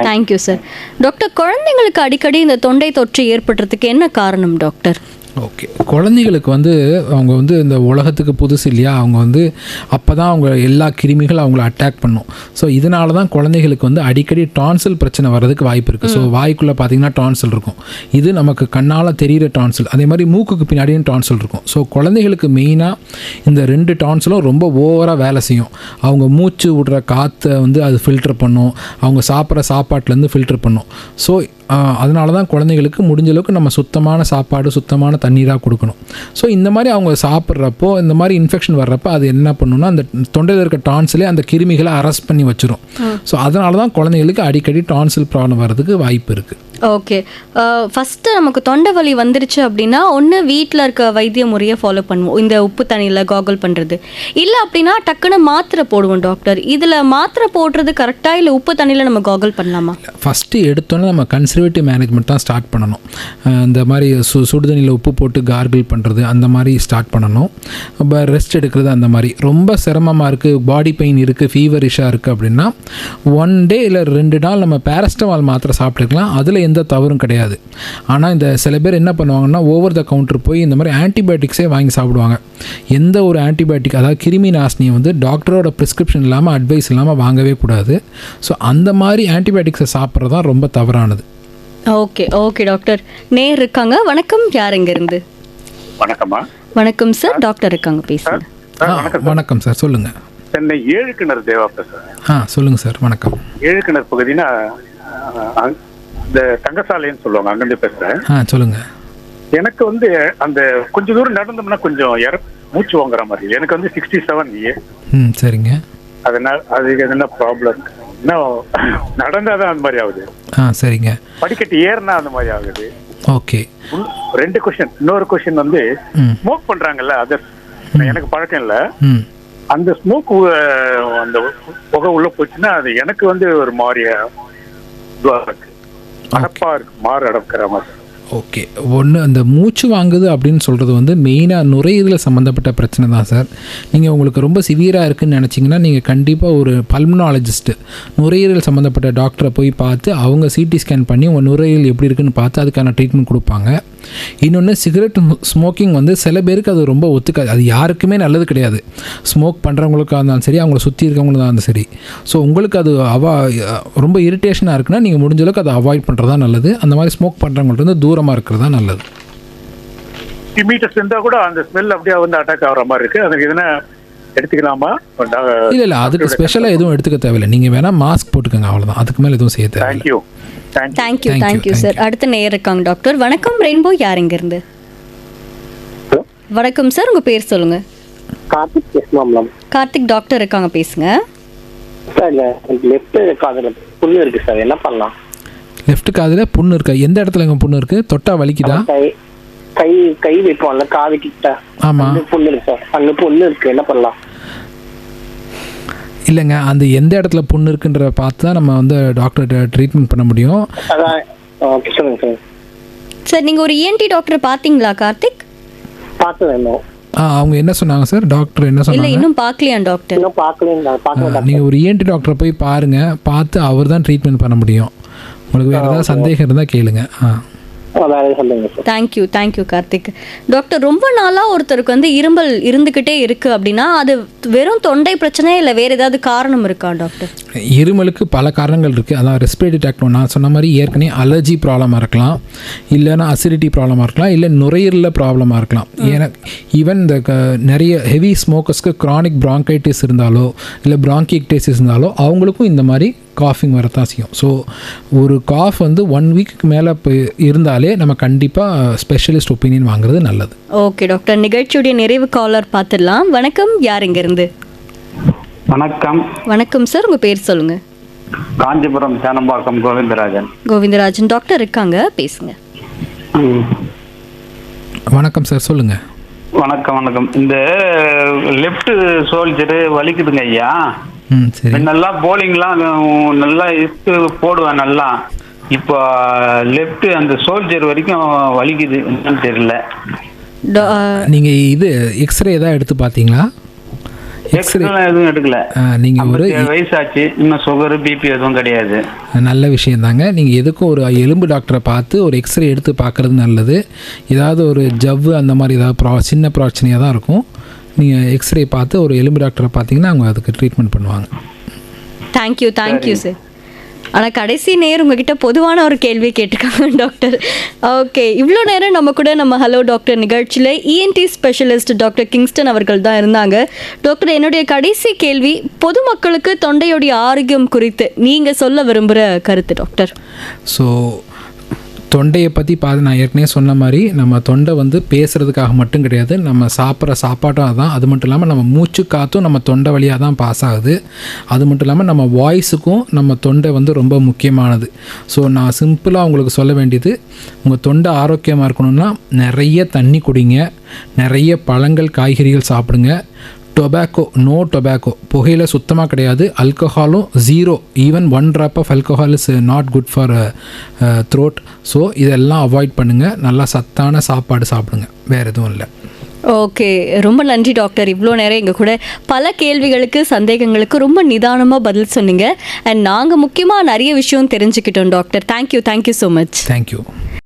Thank you sir. டாக்டர், குழந்தைங்களுக்கு அடிக்கடி இந்த தொண்டை தொற்று ஏற்படுறதுக்கு என்ன காரணம் டாக்டர்? ஓகே, குழந்தைகளுக்கு வந்து அவங்க வந்து இந்த உலகத்துக்கு புதுசு இல்லையா, அவங்க வந்து அப்போ தான் அவங்க எல்லா கிருமிகளும் அவங்கள அட்டாக் பண்ணும். ஸோ இதனால தான் குழந்தைகளுக்கு வந்து அடிக்கடி டான்சில் பிரச்சனை வர்றதுக்கு வாய்ப்பு இருக்குது. ஸோ வாய்க்குள்ளே பார்த்திங்கன்னா டான்சில் இருக்கும். இது நமக்கு கண்ணால் தெரிகிற டான்சில். அதே மாதிரி மூக்குக்கு பின்னாடியும் டான்சில் இருக்கும். ஸோ குழந்தைகளுக்கு மெயினாக இந்த 2 டான்சிலும் ரொம்ப ஓவராக வேலை செய்யும். அவங்க மூச்சு விடுற காற்றை வந்து அது ஃபில்டர் பண்ணும், அவங்க சாப்பிட்ற சாப்பாட்டிலேருந்து ஃபில்டர் பண்ணும். ஸோ அதனால தான் குழந்தைகளுக்கு முடிஞ்ச அளவுக்கு நம்ம சுத்தமான சாப்பாடு, சுத்தமான தண்ணீராக கொடுக்கணும். ஸோ இந்த மாதிரி அவங்க சாப்பிட்றப்போ இந்த மாதிரி இன்ஃபெக்ஷன் வர்றப்போ அது என்ன பண்ணுன்னா அந்த தொண்டையில் இருக்க டான்சிலே அந்த கிருமிகளை அரெஸ்ட் பண்ணி வச்சிரும். ஸோ அதனால தான் குழந்தைகளுக்கு அடிக்கடி டான்சில் ப்ராப்ளம் வர்றதுக்கு வாய்ப்பு இருக்குது. ஓகே, ஃபஸ்ட்டு நமக்கு தொண்டை வலி வந்துருச்சு அப்படின்னா ஒன்று வீட்டில் இருக்க வைத்திய முறையை ஃபாலோ பண்ணுவோம், இந்த உப்பு தண்ணியில் காகல் பண்ணுறது. இல்லை அப்படின்னா டக்குன்னு மாத்திரை போடுவோம் டாக்டர். இதில் மாத்திரை போடுறது கரெக்டாக இல்லை உப்பு தண்ணியில் நம்ம காகல் பண்ணலாமா? ஃபஸ்ட்டு எடுத்தோன்னே நம்ம கன்சர்வேட்டிவ் மேனேஜ்மெண்ட் தான் ஸ்டார்ட் பண்ணணும். இந்த மாதிரி சுடுதண்ணியில் உப்பு போட்டு கார்கிள் பண்ணுறது அந்த மாதிரி ஸ்டார்ட் பண்ணணும். இப்போ ரெஸ்ட் எடுக்கிறது அந்த மாதிரி ரொம்ப சிரமமாக இருக்குது, பாடி பெயின் இருக்குது, ஃபீவரிஷாக இருக்குது அப்படின்னா 1 டே இல்லை 2 நாள் நம்ம பேரஸ்டமால் மாத்திரை சாப்பிட்டுக்கலாம். அதில் எந்த தவறும் கிடையாது. ஆனால் இந்த சில பேர் என்ன பண்ணுவாங்கன்னா ஓவர் த கவுண்டர் போய் இந்த மாதிரி ஆன்டிபயோட்டிக்ஸே வாங்கி சாப்பிடுவாங்க. எந்த ஒரு ஆன்டிபயோட்டிக், அதாவது கிருமி நாசினியை வந்து டாக்டரோட ப்ரிஸ்கிரிப்ஷன் இல்லாமல் அட்வைஸ் இல்லாமல் வாங்கவே கூடாது. ஸோ அந்த மாதிரி ஆன்டிபயோட்டிக்ஸை சாப்பிட்றது தான் ரொம்ப தவறானது. Okay okay doctor. நேர் இருக்காங்க. வணக்கம், யார் இருந்து? வணக்கம்மா. வணக்கம் சார், டாக்டர் இருக்காங்க, பேசுங்க. வணக்கம் சார், சொல்லுங்கள். சென்னை ஏழுக்கிணறு தேவா பேசுகிறேன். சொல்லுங்கள் சார். வணக்கம். ஏழுக்கிணறு பகுதினா இந்த தங்கசாலைன்னு சொல்லுவாங்க, அங்கிருந்து பேசுறேன். சொல்லுங்க. எனக்கு வந்து அந்த கொஞ்சம் தூரம் நடந்தோம்னா கொஞ்சம் மூச்சு வாங்குற மாதிரி. எனக்கு வந்து 67 சரிங்க. அதனால அது என்ன ப்ராப்ளம்? இன்னும் நடந்தாதான் அந்த மாதிரி ஆகுது. சரிங்க. படிக்கட்டு ஏறினா அந்த மாதிரி ஆகுது. ஓகே. 2 கொஸ்டின். இன்னொரு கொஸ்டின் வந்து ஸ்மோக் பண்றாங்கல்ல, அது எனக்கு பழக்கம் இல்லை. அந்த ஸ்மோக் அந்த புகை உள்ள போச்சுன்னா அது எனக்கு வந்து ஒரு மாதிரியா இருக்கு, அடப்பா இருக்கு, மாறு அடக்கிற மாதிரி. ஓகே. ஒன்று அந்த மூச்சு வாங்குது அப்படின்னு சொல்கிறது வந்து மெயினாக நுரையீரல் சம்மந்தப்பட்ட பிரச்சனை தான் சார். நீங்கள் உங்களுக்கு ரொம்ப சிவியராக இருக்குதுன்னு நினச்சிங்கன்னா நீங்கள் கண்டிப்பாக ஒரு பல்மனாலஜிஸ்ட்டு, நுரையீரல் சம்மந்தப்பட்ட டாக்டரை போய் பார்த்து அவங்க சிடி ஸ்கேன் பண்ணி உங்கள் நுரையீரல் எப்படி இருக்குன்னு பார்த்து அதுக்கான ட்ரீட்மெண்ட் கொடுப்பாங்க. இன்னொன்று சிகரெட் ஸ்மோக்கிங் வந்து சில பேருக்கு அது ரொம்ப ஒத்துக்காது. அது யாருக்குமே நல்லது கிடையாது. ஸ்மோக் பண்ணுறவங்களுக்காக இருந்தாலும் சரி, அவங்கள சுற்றி இருக்கவங்களும் இருந்தாலும் சரி. ஸோ உங்களுக்கு அது ரொம்ப இரிட்டேஷனாக இருக்குன்னா நீங்கள் முடிஞ்ச அளவுக்கு அதை அவாய்ட் பண்ணுறது தான் நல்லது. அந்த மாதிரி ஸ்மோக் பண்ணுறவங்கள்ட்ட வந்து தூரமாக இருக்கிறது தான் நல்லது. மீட்டர்ஸ் இருந்தால் கூட அந்த ஸ்மெல் அப்படியே வந்து அட்டாக் ஆகிற மாதிரி இருக்குது. அதுக்கு எதுனா எடுத்துக்கலாமா? இல்லை, அதுக்கு ஸ்பெஷலாக எதுவும் எடுத்துக்க தேவையில்லை. நீங்கள் வேணால் மாஸ்க் போட்டுக்கோங்க, அவ்வளோதான். அதுக்கு மேலே எதுவும் செய்ய தேவை. Thank you sir. அடுத்த நேயர் இருக்காங்க டாக்டர். வணக்கம் ரெயின்போ, யார் இருந்து? வணக்கம் சார், உங்க பேர் சொல்லுங்க. கார்த்திக் பேசுமாம். கார்த்திக் டாக்டர் இருக்காங்க, பேசுங்க. சார் லெஃப்ட் காதுல புண்ணு இருக்கு சார், என்ன பண்ணலாம்? லெஃப்ட் காதுல புண்ணு இருக்கா? எந்த இடத்துல புண்ணு இருக்கு? தொட்டா வலிக்குதா? கை கை வைப்போம்ல காது கிட்ட. ஆமா, புண்ணு இருக்கு சார். அந்த புண்ணு இருக்கு, என்ன பண்ணலாம்? இல்லைங்க, அந்த எந்த இடத்துல புண்ணு இருக்குன்ற பார்த்து தான் நம்ம வந்து டாக்டர்கிட்ட ட்ரீட்மெண்ட் பண்ண முடியும். ஓகே, சொல்லுங்க சார். சார் நீங்கள் ஒரு ENT டாக்டர் பார்த்தீங்களா கார்த்திக்? பார்த்தேன். அவங்க என்ன சொன்னாங்க சார்? டாக்டர் என்ன சொன்னாங்க? இல்லை, இன்னும் பார்க்கலையா டாக்டர்? இன்னும் பார்க்கலையா? நீங்கள் ஒரு ENT டாக்டரை போய் பாருங்கள், பார்த்து அவர் தான் ட்ரீட்மெண்ட் பண்ண முடியும். உங்களுக்கு வேறு ஏதாவது சந்தேகம் இருந்தால் கேளுங்க. தேங்க்யூ கார்த்திக். டாக்டர், ரொம்ப நாளாக ஒருத்தருக்கு வந்து இருமல் இருந்துக்கிட்டே இருக்குது அப்படின்னா அது வெறும் தொண்டை பிரச்சனை இல்லை வேறு ஏதாவது காரணம் இருக்கா டாக்டர்? இருமலுக்கு பல காரணங்கள் இருக்குது. அதான் ரெஸ்பிரேட்டரி ட்ராக்ட், நான் சொன்ன மாதிரி ஏற்கனவே அலர்ஜி ப்ராப்ளமாக இருக்கலாம், இல்லைன்னா அசிடிட்டி ப்ராப்ளமாக இருக்கலாம், இல்லை நுரையீரலில் ப்ராப்ளமாக இருக்கலாம். ஏன்னா ஈவன் இந்த நிறைய ஹெவி ஸ்மோக்கர்ஸ்க்கு க்ரானிக் ப்ராங்கைட்டிஸ் இருந்தாலோ இல்லை ப்ராங்கிக்டைசிஸ் இருந்தாலோ அவங்களுக்கும் இந்த மாதிரி காஃபிங் வரத்தான் செய்யும். ஸோ ஒரு காஃப் வந்து 1 வீக்கு மேலே இருந்தாலே நம்ம கண்டிப்பாக ஸ்பெஷலிஸ்ட் ஒப்பீனியன் வாங்குறது நல்லது. ஓகே டாக்டர், நிகழ்ச்சியுடைய நிறைவு காலர் பார்த்துடலாம். வணக்கம், யார் இருந்து? வணக்கம். வணக்கம் சார், உங்கள் பேர் சொல்லுங்க. காஞ்சிபுரம் சேனம்பாக்கம் கோவிந்தராஜன். கோவிந்தராஜன் டாக்டர் இருக்காங்க, பேசுங்க. வணக்கம் சார், சொல்லுங்க. வணக்கம். இந்த லெஃப்ட் ஷோல்டரு வலிக்குதுங்க ஐயா. நல்லா போலிங்லாம் நல்லா இழுத்து போடுவேன் நல்லா. இப்போ லெஃப்ட் அந்த ஷோல்டர் வரைக்கும் வலிக்குது, என்னன்னு தெரியல. நீங்கள் இது எக்ஸ்ரே ஏதாவது எடுத்து பார்த்தீங்களா? எக்ஸ்ரே எதுவும் எடுக்கல. நீங்கள் ஒரு வயசாச்சு, இன்னும் சுகர் பிபி எதுவும் கிடையாது. நல்ல விஷயம் தாங்க. நீங்கள் எதுக்கும் ஒரு எலும்பு டாக்டரை பார்த்து ஒரு எக்ஸ்ரே எடுத்து பார்க்குறது நல்லது. ஏதாவது ஒரு ஜவ்வு அந்த மாதிரி ஏதாவது சின்ன பிரச்சனையாக தான் இருக்கும். நீங்கள் எக்ஸ்ரே பார்த்து ஒரு எலும்பு டாக்டரை பார்த்தீங்கன்னா அவங்க அதுக்கு ட்ரீட்மெண்ட் பண்ணுவாங்க. Thank you sir. ஆனால் கடைசி நேரம் உங்ககிட்ட பொதுவான ஒரு கேள்வி கேட்டிருக்காங்க டாக்டர். ஓகே, இவ்வளோ நேரம் நம்ம ஹலோ டாக்டர் நிகழ்ச்சியில் ENT ஸ்பெஷலிஸ்ட் டாக்டர் கிங்ஸ்டன் அவர்கள் தான் இருந்தாங்க. டாக்டர், என்னுடைய கடைசி கேள்வி, பொதுமக்களுக்கு தொண்டையுடைய ஆரோக்கியம் குறித்து நீங்கள் சொல்ல விரும்புகிற கருத்து டாக்டர்? ஸோ தொண்டையை பற்றி நான் ஏற்கனவே சொன்ன மாதிரி நம்ம தொண்டை வந்து பேசுகிறதுக்காக மட்டும் கிடையாது, நம்ம சாப்பிட்ற சாப்பாட்டும் அதுதான். அது மட்டும் இல்லாமல் நம்ம மூச்சு காற்றும் நம்ம தொண்டை வழியாக தான் பாஸ் ஆகுது. அது மட்டும் இல்லாமல் நம்ம வாய்ஸுக்கும் நம்ம தொண்டை வந்து ரொம்ப முக்கியமானது. ஸோ நான் சிம்பிளாக உங்களுக்கு சொல்ல வேண்டியது, உங்கள் தொண்டை ஆரோக்கியமாக இருக்கணும்னா நிறைய தண்ணி குடிங்க, நிறைய பழங்கள் காய்கறிகள் சாப்பிடுங்க. டொபாக்கோ, நோ டொபாக்கோ, புகையில சுத்தமாக கிடையாது. ஆல்கஹாலும் 0, even 1 drop of alcohol is not good for throat. So இதெல்லாம் அவாய்ட் பண்ணுங்கள். நல்லா சத்தான சாப்பாடு சாப்பிடுங்க, வேறு எதுவும் இல்லை. ஓகே, ரொம்ப நன்றி டாக்டர். இவ்வளோ நேரம் எங்கள் கூட பல கேள்விகளுக்கு சந்தேகங்களுக்கு ரொம்ப நிதானமாக பதில் சொன்னீங்க. அண்ட் நாங்கள் முக்கியமாக நிறைய விஷயம் தெரிஞ்சுக்கிட்டோம் doctor. Thank you so much. Thank you.